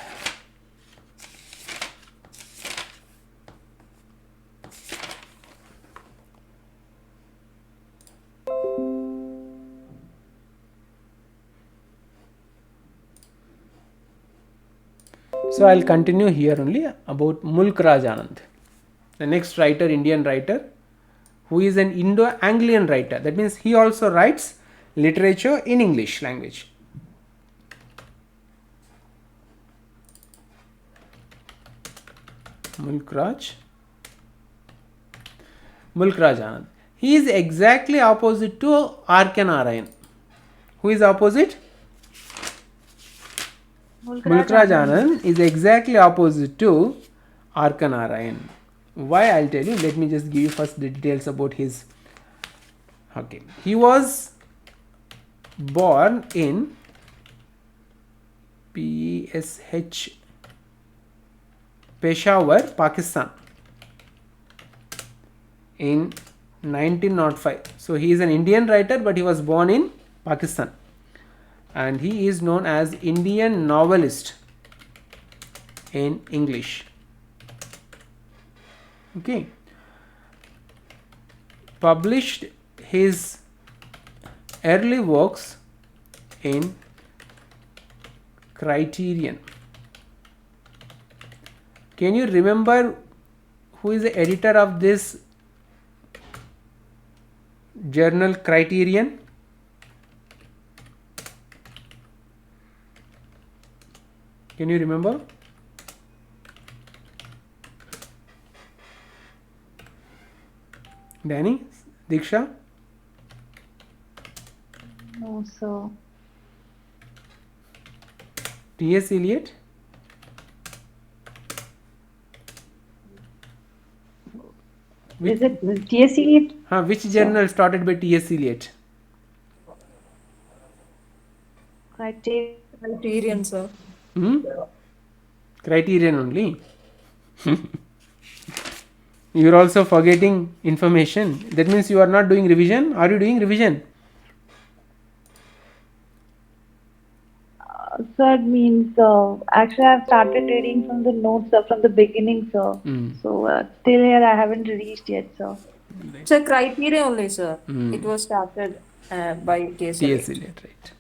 So I'll continue here only about Mulkraj Anand, the next writer, Indian writer, who is an Indo-Anglian writer. That means he also writes literature in English language. Mulkraj Anand. He is exactly opposite to R.K. Narayan. Who is opposite? Mulkraj Anand is exactly opposite to R.K. Narayan. Why? I'll tell you. Let me just give you first the details about his. Okay, he was born in PSH, Peshawar, Pakistan in 1905. So he is an Indian writer, but he was born in Pakistan, and he is known as Indian novelist in English. Okay, published his early works in Criterion. Can you remember who is the editor of this journal, Criterion? Can you remember? Danny? Diksha? No, sir. T.S. Eliot? Is it T.S. Eliot? Which journal started by T.S. Eliot? Criterion, sir. Criterion only. You are also forgetting information. That means you are not doing revision. Are you doing revision? Sir, it means actually I've started reading from the notes from the beginning, sir. So till here I haven't reached yet, sir. It's a criteria only, sir. It was started by T.S. Eliot. T.S. Eliot, right.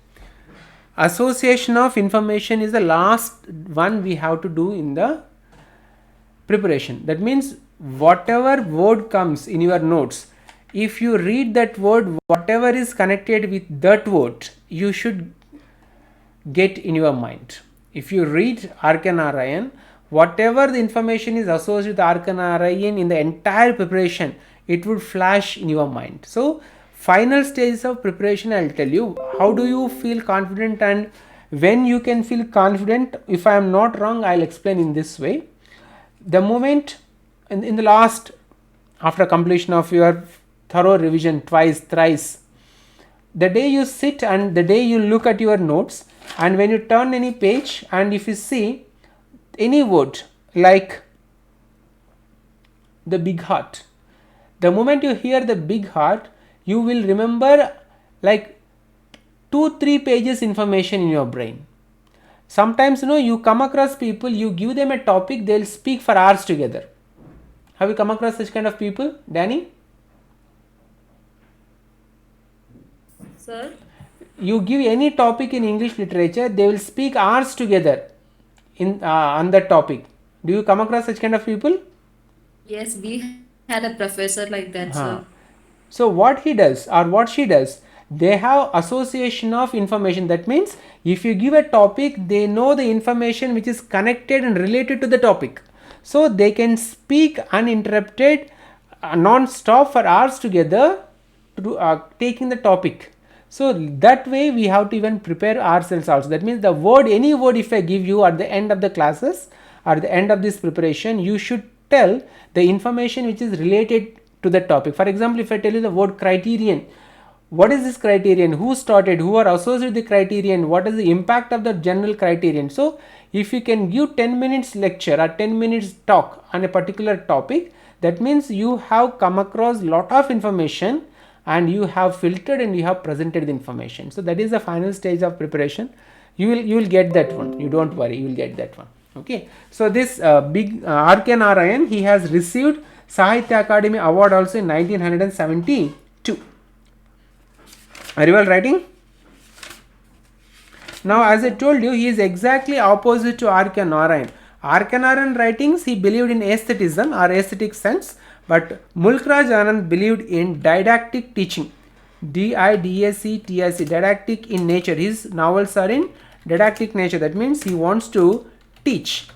Association of information is the last one we have to do in the preparation. That means whatever word comes in your notes, if you read that word, whatever is connected with that word, you should get in your mind. If you read R.K. Narayan, whatever the information is associated with R.K. Narayan in the entire preparation, it would flash in your mind. So final stages of preparation, I'll tell you how do you feel confident and when you can feel confident. If I am not wrong, I'll explain in this way. The moment in the last, after completion of your thorough revision twice, thrice, the day you sit and the day you look at your notes, and when you turn any page and if you see any word like the big heart, the moment you hear the big heart, you will remember like 2-3 pages information in your brain. Sometimes you come across people, you give them a topic, they'll speak for hours together. Have you come across such kind of people, Danny? Sir? You give any topic in English literature, they will speak hours together on that topic. Do you come across such kind of people? Yes, we had a professor like that, sir. So what he does or what she does, they have association of information. That means if you give a topic, they know the information which is connected and related to the topic. So they can speak uninterrupted, non-stop for hours together to taking the topic. So that way we have to even prepare ourselves also. That means the word, any word if I give you at the end of the classes or at the end of this preparation, you should tell the information which is related to the topic. For example, if I tell you the word criterion, what is this criterion, who started, who are associated with the criterion, what is the impact of the general criterion. So if you can give 10 minutes lecture or 10 minutes talk on a particular topic, that means you have come across lot of information and you have filtered and you have presented the information. So that is the final stage of preparation. You will get that one. You don't worry, you will get that one. Okay. So this big R.K. Narayan, he has received Sahitya Academy Award also in 1972. Are you all writing? Now as I told you, he is exactly opposite to R.K. Narayan. R.K. Narayan writings, he believed in aestheticism or aesthetic sense, but Mulkraj Anand believed in didactic teaching. DIDSC, didactic in nature. His novels are in didactic nature. That means he wants to teach.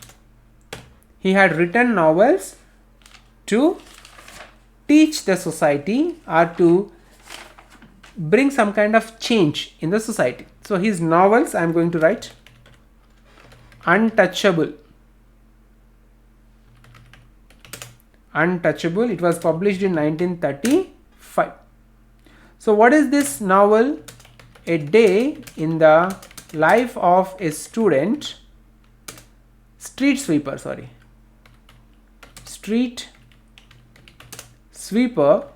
he had written novels to teach the society or to bring some kind of change in the society. So his novels, I am going to write Untouchable. Untouchable. It was published in 1935. So what is this novel? A day in the life of a street sweeper,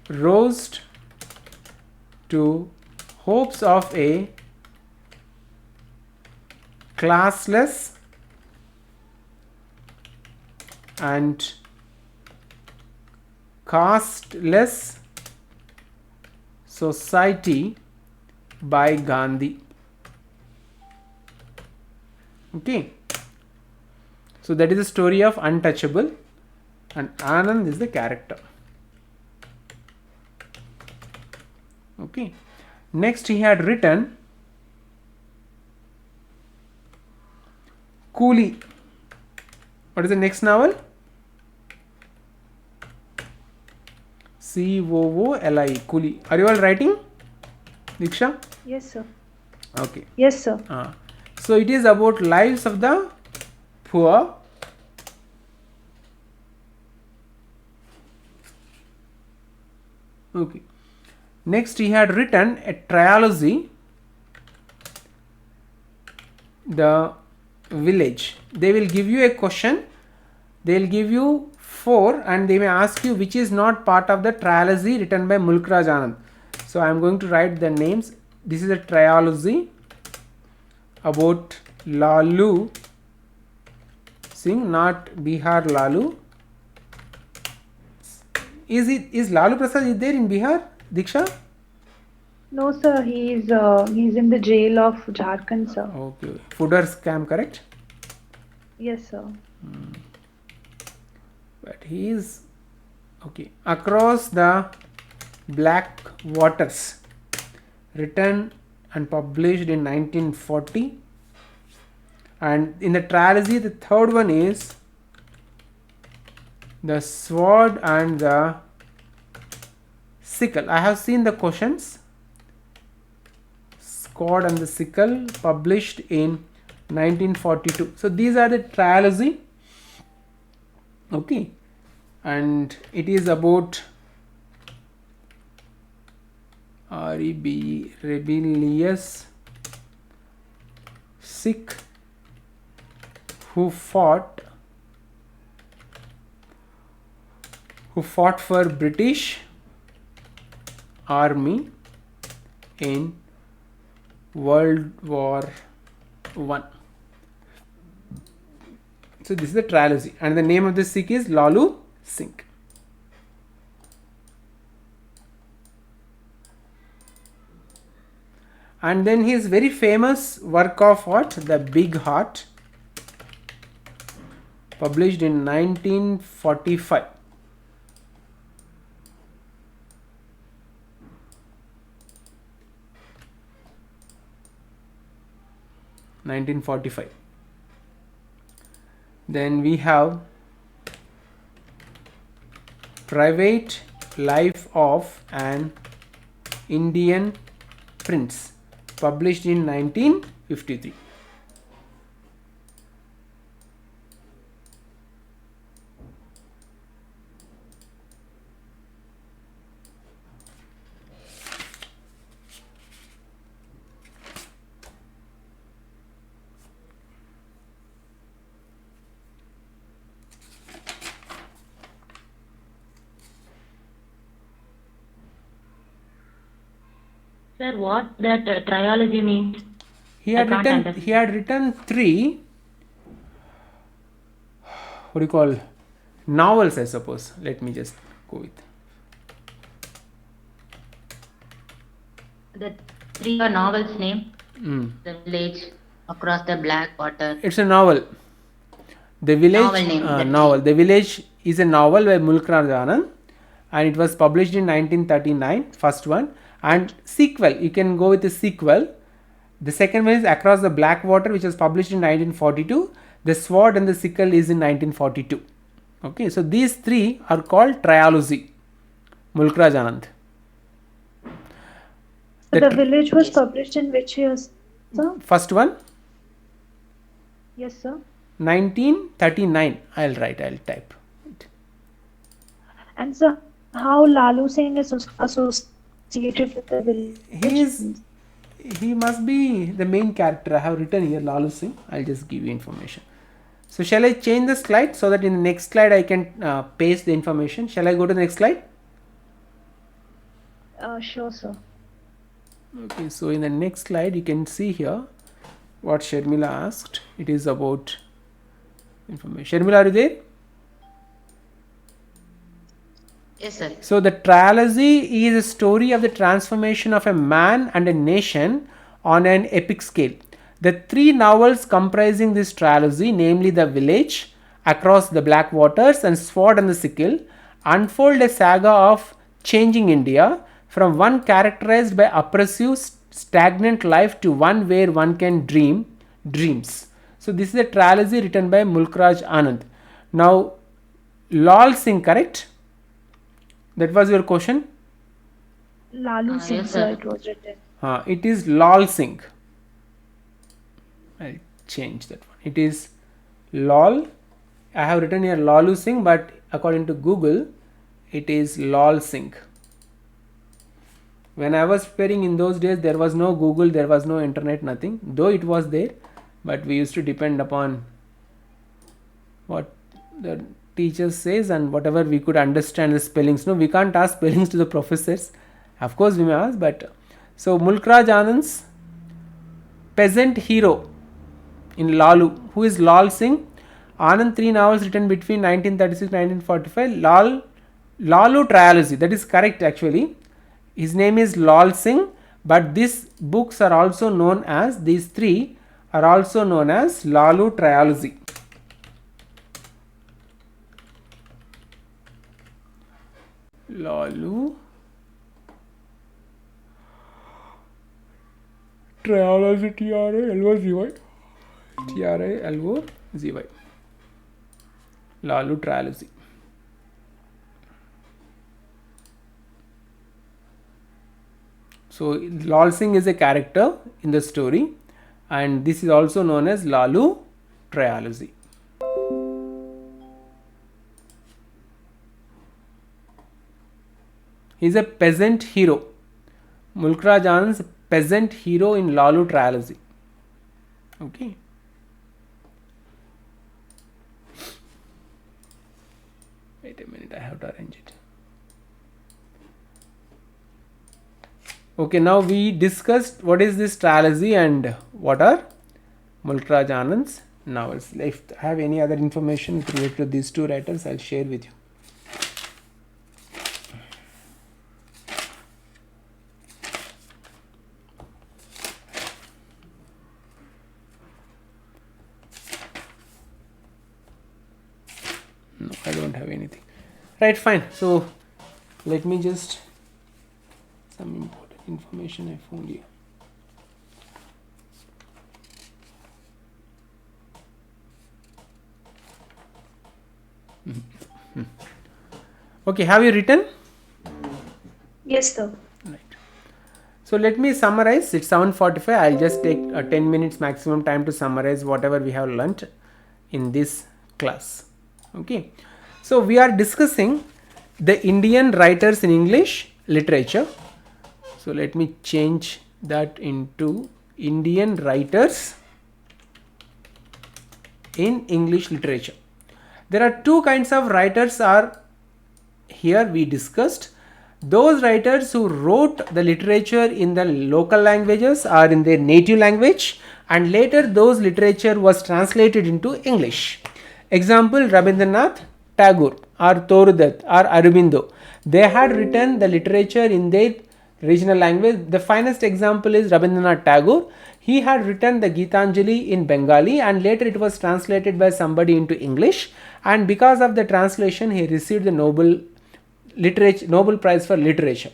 rose to hopes of a classless and casteless society by Gandhi. Okay, so that is the story of Untouchable, and Anand is the character. Okay, next he had written Coolie. What is the next novel? Cooli. Coolie. Are you all writing, Diksha? Yes, sir. Okay. Yes, sir. So it is about lives of the poor. Okay. Next he had written a trilogy, The Village. They will give you a question. They will give you 4 and they may ask you which is not part of the trilogy written by Mulkraj Anand. So I am going to write the names. This is a trilogy about Lalu Singh, not Bihar Lalu. Is Lalu Prasad is there in Bihar, Diksha? No, sir. He's in the jail of Jharkhand, sir. Okay. Fooder scam, correct? Yes, sir. But he is okay. Across the Black Waters, written and published in 1940. And in the trilogy, the third one is The Sword and the Sickle. I have seen the questions. Sword and the Sickle, published in 1942. So these are the trilogy. Okay, and it is about rebellious Sikh who fought for British Army in World War I. So this is the trilogy, and the name of the Sikh is Lalu Singh. And then his very famous work of what? The Big Heart, published in 1945. Then we have Private Life of an Indian Prince, published in 1953. Sir, what that trilogy means? He had I can't written 3, what do you call, novels, I suppose. Let me just go with. The 3 are novels name. The Village, Across the Black Water. It's a novel. The Village. Novel name, Novel. The Village is a novel by Mulkraj Anand, and it was published in 1939. First one, and sequel. You can go with the sequel. The second one is Across the Black Water, which was published in 1942. The Sword and the Sickle is in 1942. Okay, so these three are called trilogy. Mulkraj Anand. So the village was published in which year, sir? First one, Yes, sir. 1939. I'll type. And sir, how Lalu Singh is associated with the village? He must be the main character. I have written here Lalu Singh. I'll just give you information. So shall I change the slide so that in the next slide I can paste the information? Shall I go to the next slide? Sure, sir. Okay, so in the next slide you can see here what Sharmila asked. It is about information. Sharmila, are you there? Yes, sir. So the trilogy is a story of the transformation of a man and a nation on an epic scale. The three novels comprising this trilogy, namely The Village, Across the Black Waters and Sword and the Sickle, unfold a saga of changing India from one characterized by oppressive, stagnant life to one where one can dream dreams. So this is a trilogy written by Mulkraj Anand. Now, Lal Singh, correct? That was your question? Lalu Singh, yes, sir, sir. it was written. It is Lal Singh. I'll change that one. It is Lal. I have written here Lalu Singh, but according to Google, it is Lal Singh. When I was preparing in those days, there was no Google, there was no internet, nothing. Though it was there, but we used to depend upon what the teacher says and whatever we could understand the spellings. No, we can't ask spellings to the professors. Of course, we may ask, but so Mulkraj Anand's peasant hero in Lalu, who is Lal Singh. Anand, three novels written between 1936 1945. Lalu trilogy, that is correct actually. His name is Lal Singh, but these books are also known as, these three are also known as Lalu trilogy. Lalu trilogy, T-R-A-L-O-Z-Y. T-R-A-L-O-Z-Y. Lalu trilogy. So Lal Singh is a character in the story, and this is also known as Lalu trilogy. He is a peasant hero. Mulkraj Anand's peasant hero in Lalu trilogy. Okay. Wait a minute, I have to arrange it. Okay, now we discussed what is this trilogy and what are Mulkraj Anand's novels. If I have any other information related to these two writers, I'll share with you. No, I don't have anything. Right, fine. So let me just, some important information I found here. Okay, have you written? Yes, sir. Right. So let me summarize. It's 7:45. I'll just take 10 minutes maximum time to summarize whatever we have learnt in this class. Okay. So we are discussing the Indian writers in English literature. So let me change that into Indian writers in English literature. There are two kinds of writers are here we discussed. Those writers who wrote the literature in the local languages or in their native language, and later those literature was translated into English. Example, Rabindranath Tagore or Torudutt or Aurobindo. They had written the literature in their regional language. The finest example is Rabindranath Tagore. He had written the Gitanjali in Bengali and later it was translated by somebody into English, and because of the translation he received the Nobel Prize for Literature.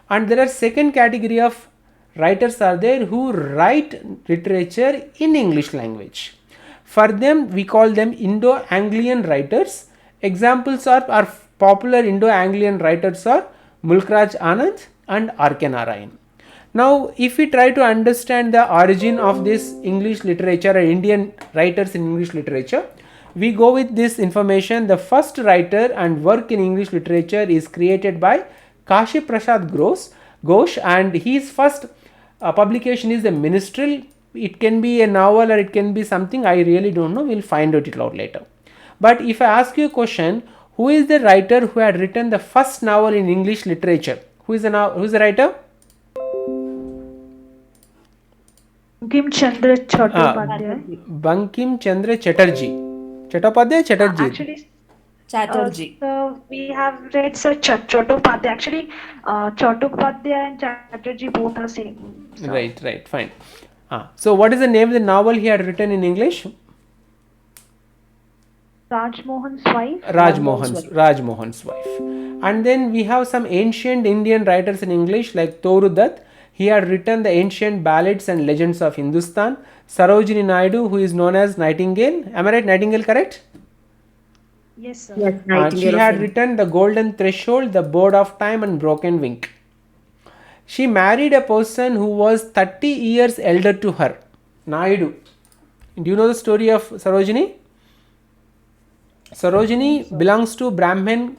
And there are second category of writers are there who write literature in English language. For them, we call them Indo-Anglian writers. Examples are popular Indo-Anglian writers are Mulkraj Anand and R.K. Narayan. Now, if we try to understand the origin of this English literature or Indian writers in English literature, we go with this information. The first writer and work in English literature is created by Kashi Prasad Ghosh, and his first publication is the Minstrel. It can be a novel or it can be something, I really don't know, we'll find it out later. But if I ask you a question, who is the writer who had written the first novel in English literature? Who is the writer? Bankim Chandra Chattopadhyay. Bankim Chandra Chatterjee. Actually, Chatterjee. so we have read Sir Chattopadhyay. Actually, Chattopadhyay and Chatterjee both are same. So. Right, fine. So what is the name of the novel he had written in English? Rajmohan's wife. Rajmohan's wife. And then we have some ancient Indian writers in English like Toru Dutt. He had written the ancient ballads and legends of Hindustan. Sarojini Naidu, who is known as Nightingale. Am I right? Nightingale, correct? Yes, sir. Yes, She had written The Golden Threshold, The Bird of Time and Broken Wing. She married a person who was 30 years elder to her, Naidu. Do you know the story of Sarojini? Sarojini belongs to Brahmin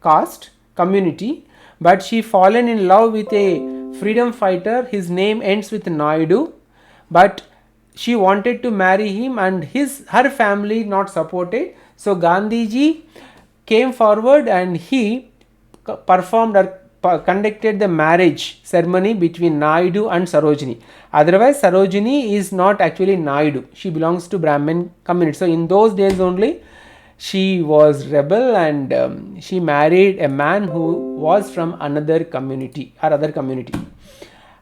caste community, but she fallen in love with a freedom fighter. His name ends with Naidu, but she wanted to marry him and her family not supported. So Gandhiji came forward and he performed or conducted the marriage ceremony between Naidu and Sarojini. Otherwise, Sarojini is not actually Naidu. She belongs to Brahmin community. So in those days only, she was rebel and she married a man who was from another community or other community.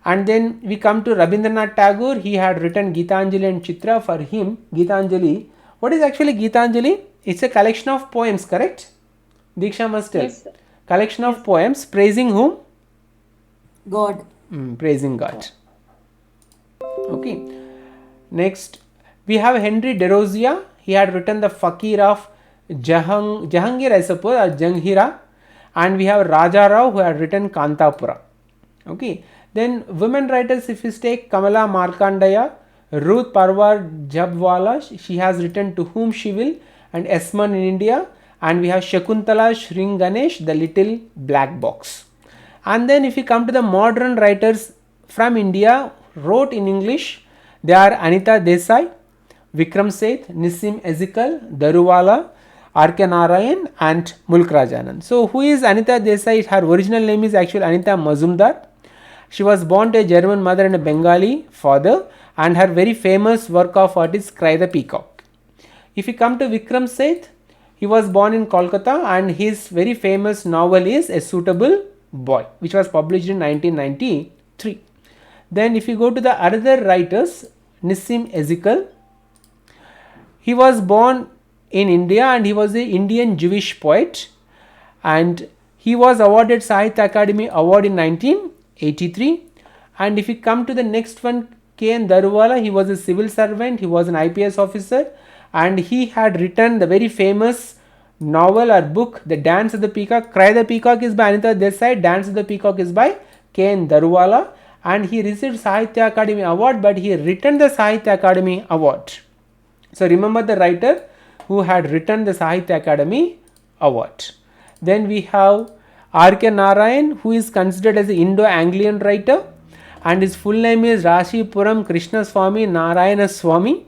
And then we come to Rabindranath Tagore. He had written Gitanjali and Chitra. For him, Gitanjali, what is actually Gitanjali? It's a collection of poems, correct? Diksha must tell. Yes, sir. Collection of poems praising whom? God. Praising God. Okay. Next, we have Henry Derozia. He had written the Fakir of Jahangir, I suppose, or Janghira. And we have Raja Rao, who had written Kantapura. Okay. Then women writers, if you take Kamala Markandaya, Ruth Parwar Jabwala, she has written To Whom She Will, and Esmond in India. And we have Shakuntala Shringanesh, The Little Black Box. And then if you come to the modern writers from India, wrote in English, they are Anita Desai, Vikram Seth, Nissim Ezekiel, Daruwala, R.K. Narayan and Mulkraj Anand. So who is Anita Desai? Her original name is actually Anita Mazumdar. She was born to a German mother and a Bengali father, and her very famous work of art is Cry the Peacock. If you come to Vikram Seth, he was born in Kolkata and his very famous novel is A Suitable Boy, which was published in 1993. Then if you go to the other writers, Nissim Ezekiel, he was born in India and he was an Indian Jewish poet, and he was awarded Sahitya Akademi Award in 1983. And if you come to the next one, K.N. Daruwala, he was a civil servant, he was an IPS officer, and he had written the very famous novel or book, The Dance of the Peacock. Cry the Peacock is by Anita Desai, Dance of the Peacock is by K.N. Daruwala, and he received Sahitya Akademi Award, but he returned the Sahitya Akademi Award. So remember the writer who had written the Sahitya Akademi Award. Then we have R.K. Narayan, who is considered as an Indo-Anglian writer, and his full name is Rashipuram Krishna Swamy Narayana Swamy,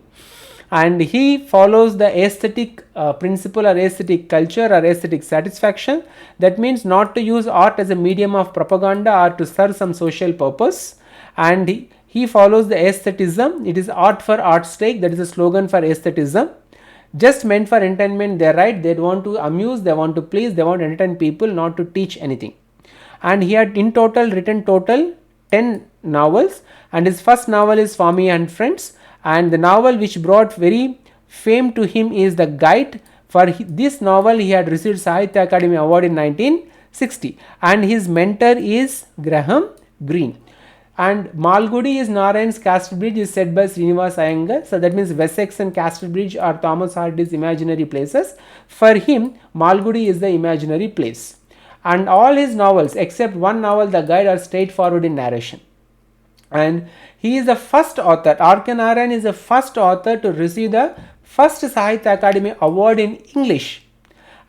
and he follows the aesthetic principle or aesthetic culture or aesthetic satisfaction. That means not to use art as a medium of propaganda or to serve some social purpose, and he follows the aestheticism. It is art for art's sake, that is a slogan for aestheticism. Just meant for entertainment, they write, they want to amuse, they want to please, they want to entertain people, not to teach anything. And he had in total written 10 novels, and his first novel is Swamy and Friends, and the novel which brought very fame to him is The Guide. For this novel he had received Sahitya Akademi Award in 1960, and his mentor is Graham Greene. And Malgudi is Narayan's Castle Bridge is said by Srinivas Iyengar. So that means Wessex and Castle Bridge are Thomas Hardy's imaginary places. For him, Malgudi is the imaginary place. And all his novels except one novel, The Guide, are straightforward in narration. And he is the first author, R.K. Narayan is the first author to receive the first Sahitya Academy Award in English.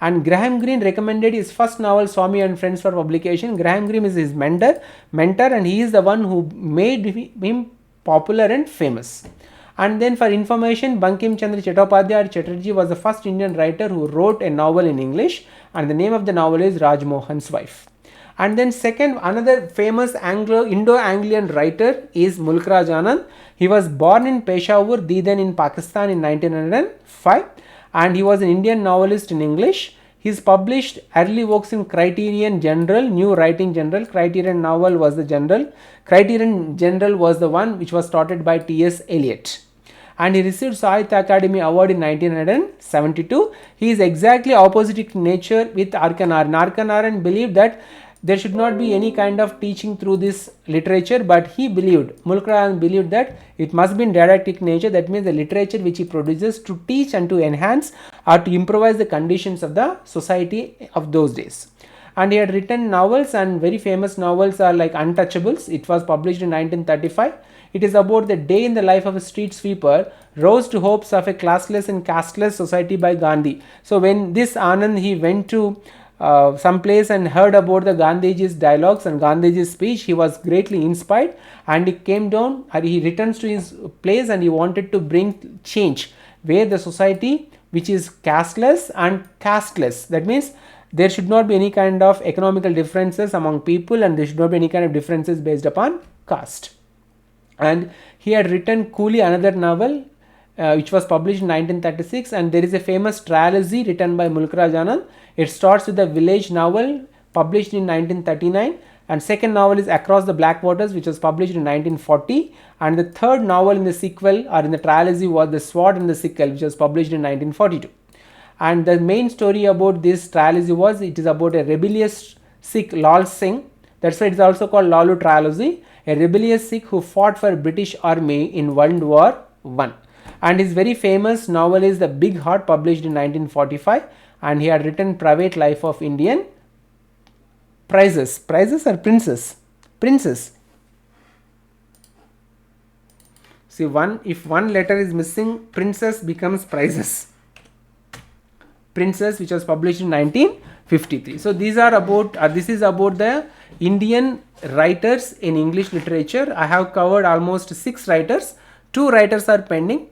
And Graham Greene recommended his first novel Swamy and Friends for publication. Graham Greene is his mentor, and he is the one who made him popular and famous. And then for information, Bankim Chandra Chattopadhyay Chatterjee was the first Indian writer who wrote a novel in English, and the name of the novel is Rajmohan's Wife. And then second, another famous Indo-Anglian writer is Mulk Raj Anand. He was born in Peshawar, Deedan in Pakistan in 1905, and he was an Indian novelist in English. He's published early works in Criterion General, New Writing General. Criterion novel was the general. Criterion General was the one which was started by T.S. Eliot. And he received Sahitya Academy Award in 1972. He is exactly opposite in nature with R.K. Narayan. R.K. Narayan believed that there should not be any kind of teaching through this literature, but he believed, Mulk Raj believed that it must be in didactic nature. That means the literature which he produces to teach and to enhance or to improvise the conditions of the society of those days. And he had written novels, and very famous novels are like Untouchables. It was published in 1935. It is about the day in the life of a street sweeper rose to hopes of a classless and casteless society by Gandhi. So when this Anand, he went to some place and heard about the Gandhiji's dialogues and Gandhiji's speech, he was greatly inspired, and he came down and he returns to his place, and he wanted to bring change where the society which is casteless and casteless, that means there should not be any kind of economical differences among people, and there should not be any kind of differences based upon caste. And he had written Coolie, another novel which was published in 1936, and there is a famous trilogy written by Mulk Raj Anand. It starts with the Village novel published in 1939, and second novel is Across the Black Waters, which was published in 1940, and the third novel in the sequel or in the trilogy was The Sword and the Sickle, which was published in 1942. And the main story about this trilogy was, it is about a rebellious Sikh, Lal Singh. That's why it is also called Lalu trilogy, a rebellious Sikh who fought for British army in World War I. And his very famous novel is The Big Heart, published in 1945, and he had written Private Life of Indian Princes. Princes or Princess? Princess. See, if one letter is missing, Princess becomes Prizes. Princess, which was published in 1953. So these are about, this is about the Indian writers in English literature. I have covered almost 6 writers. 2 writers are pending.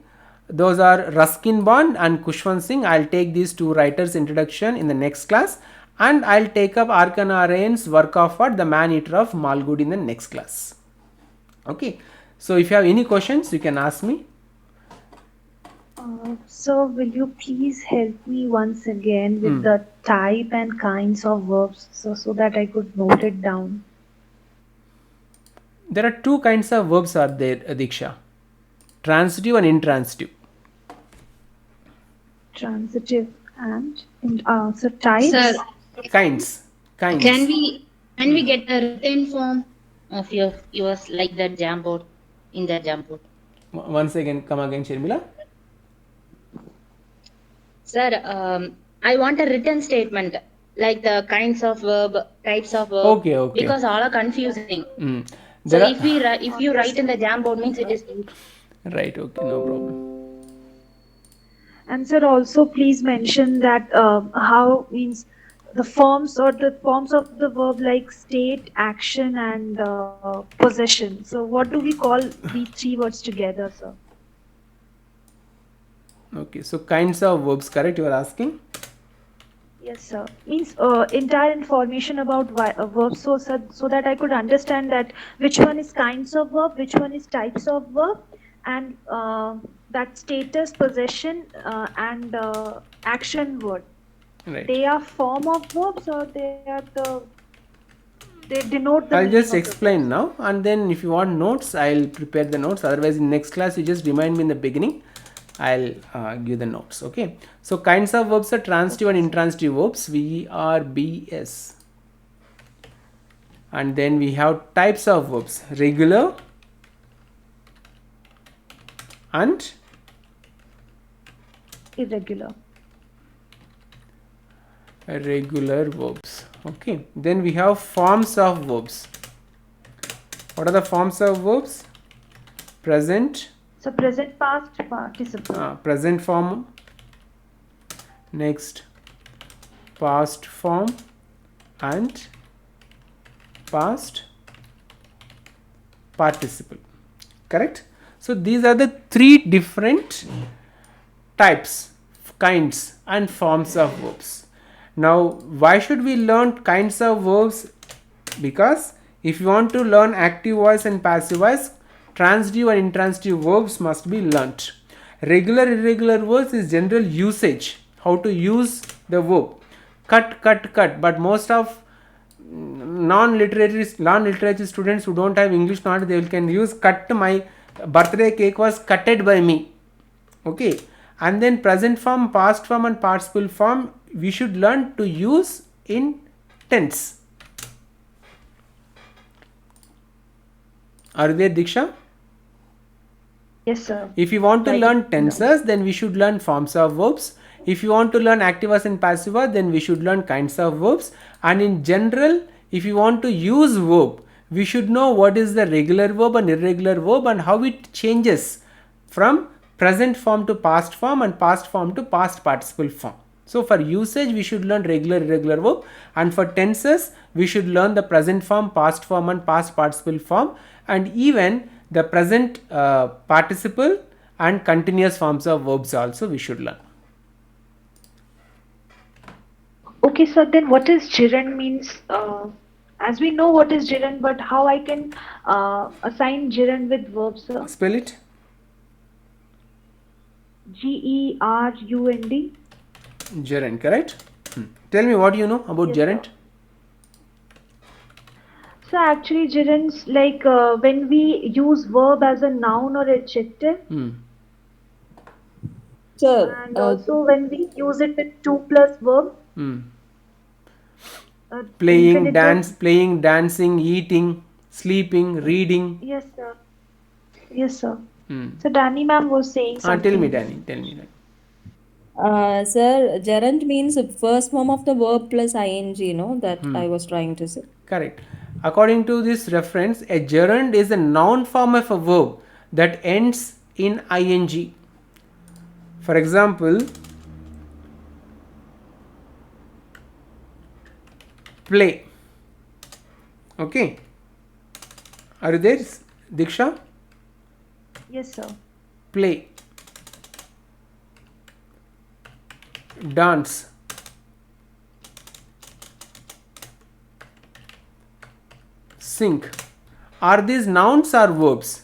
Those are Ruskin Bond and Khushwant Singh. I'll take these 2 writers' introduction in the next class, and I'll take up R.K. Narayan's work of art, The Man-Eater of Malgudi, in the next class. Okay. So if you have any questions, you can ask me. So will you please help me once again with the type and kinds of verbs, so that I could note it down? There are 2 kinds of verbs are there, Diksha. Transitive and intransitive. Transitive and so types. Sir, Kinds. can we get a written form of yours like that Jamboard, in that Jamboard? Once again, come again, Sharmila. Sir, I want a written statement like the kinds of verb, types of verb. Okay. Because all are confusing. So There if you write in the Jamboard means it is right. Okay, no problem. And sir, also please mention that how means the forms of the verb like state, action, and possession. So what do we call these 3 words together, sir? Okay, so kinds of verbs, correct? You are asking? Yes, sir. Means entire information about verbs, so that I could understand that which one is kinds of verb, which one is types of verb, and that status, possession, and action word. Right. They are form of verbs, or they denote the I'll meaning just of the explain verbs. now, and then if you want notes, I'll prepare the notes. Otherwise, in next class, you just remind me in the beginning. I'll give the notes. Okay. So kinds of verbs are transitive and intransitive verbs. VRBS. And then we have types of verbs: regular and Irregular. regular verbs. Okay, then we have forms of verbs. What are the forms of verbs? Present, So present, past, participle. present form, next past form, and past participle. Correct? So these are the three different types, kinds and forms of verbs. Now why should we learn kinds of verbs? Because if you want to learn active voice and passive voice, transitive and intransitive verbs must be learnt. Regular, irregular verbs is general usage, how to use the verb. Cut, cut, cut. But most of non-literature students who don't have English knowledge, they can use cut. My birthday cake was cutted by me. Okay. And then present form, past form and participle form we should learn to use in tense. Are you there, Diksha? Yes, sir. If you want to Right. learn tenses, then we should learn forms of verbs. If you want to learn active voice and passive voice, then we should learn kinds of verbs. And in general, if you want to use verb, we should know what is the regular verb and irregular verb and how it changes from present form to past form and past form to past participle form. So for usage, we should learn regular, irregular verb, and for tenses, we should learn the present form, past form and past participle form, and even the present participle and continuous forms of verbs also we should learn. Okay, so then what is gerund means? As we know what is gerund, but how I can assign gerund with verbs, sir? Spell it. Gerund. Gerund, correct? Tell me what you know about Yes, gerund. sir. So actually gerunds like when we use verb as a noun or adjective, Sir, and also when we use it with 2 plus verb, Playing, infinitive. playing, dancing, eating, sleeping, reading. Yes, sir. Yes, sir. So Danny ma'am was saying Tell something. me, Danny. Tell me. sir, gerund means first form of the verb plus ing, that I was trying to say. Correct. According to this reference, a gerund is a noun form of a verb that ends in ing. For example, play. Okay. Are you there, Diksha? Yes, sir. Play. Dance. Sing. Are these nouns or verbs?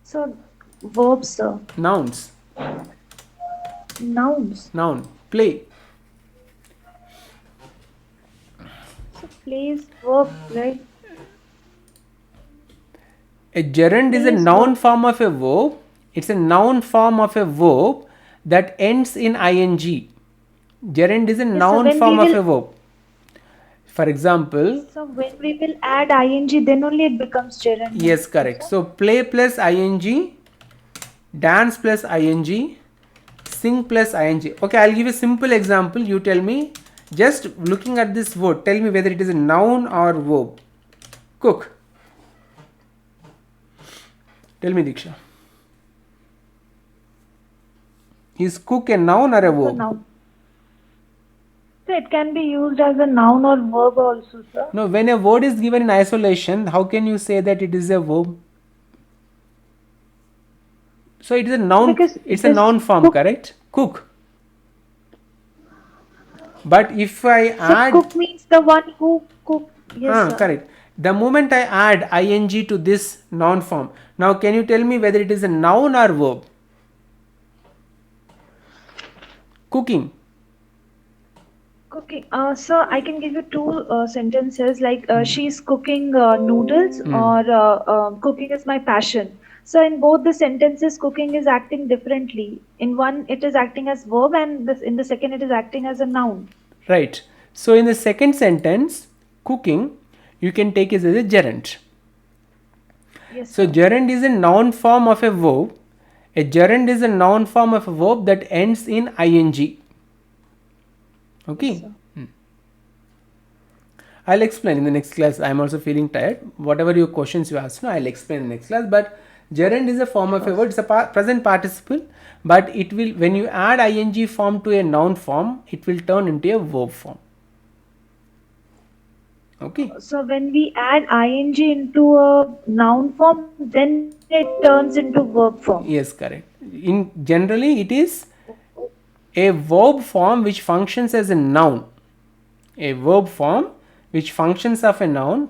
So verbs, sir. Nouns. Nouns. Noun. Play. So plays verb, right? A gerund is a Plays noun verb. form of a verb. It's a noun form of a verb that ends in ing. Gerund is a Yes, sir. noun When form we of will, a verb. For example, so when we will add ing, then only it becomes gerund. yes, correct. So play plus ing, dance plus ing, sing plus ing. Okay, I'll give a simple example. You tell me, just looking at this word, tell me whether it is a noun or verb. Cook. Tell me, Diksha. Is cook a noun or a So verb? noun. So it can be used as a noun or verb also, sir. No, when a word is given in isolation, how can you say that it is a verb? So it is a noun, Because it's a this noun form, cook, correct? Cook. But if I so add, cook means the one who cook. Yes, sir. correct. The moment I add ing to this noun form, now can you tell me whether it is a noun or verb? Cooking. Cooking. So I can give you two sentences like she's cooking noodles or cooking is my passion. So in both the sentences, cooking is acting differently. In one, it is acting as verb, and this in the second, it is acting as a noun. Right. So in the second sentence, cooking, you can take it as a gerund. Yes, So sir. gerund is a noun form of a verb. A gerund is a noun form of a verb that ends in ing. Okay. Yes, sir. I'll explain in the next class. I'm also feeling tired. Whatever your questions you ask, no, I'll explain in the next class. But gerund is a form of a word. It's a present participle, but it will, when you add ing form to a noun form, it will turn into a verb form. Okay. So when we add ing into a noun form, then it turns into verb form. Yes, correct. In generally, it is a verb form which functions as a noun. A verb form which functions as a noun.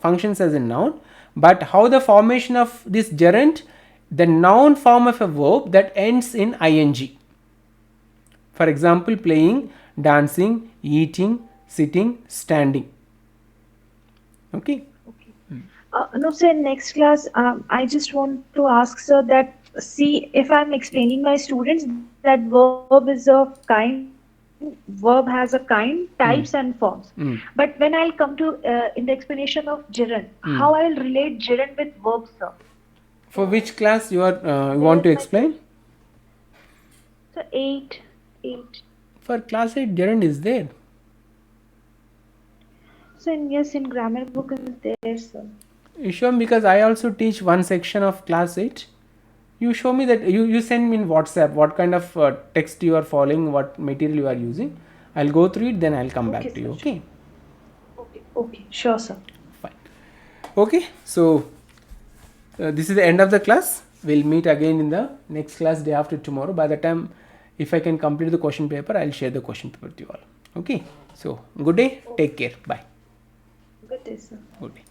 But how the formation of this gerund? The noun form of a verb that ends in ing. For example, playing, dancing, eating, sitting, standing. Okay. No, sir, in next class, I just want to ask, sir, that see, if I'm explaining my students that verb has a kind, types and forms. But when I'll come to in the explanation of gerund, how I'll relate gerund with verbs, sir? For which class you are you want to explain? So 8. For class 8, gerund is there. So yes, in grammar book is there, sir. You show me, because I also teach one section of class 8. You show me that, you send me in WhatsApp what kind of text you are following, what material you are using. I'll go through it, then I'll come back to you. Okay. Okay, sure, sir. Fine. Okay. So this is the end of the class. We'll meet again in the next class day after tomorrow. By the time, if I can complete the question paper, I'll share the question paper with you all. Okay. So good day. Take care. Bye. Good day, sir. Good day.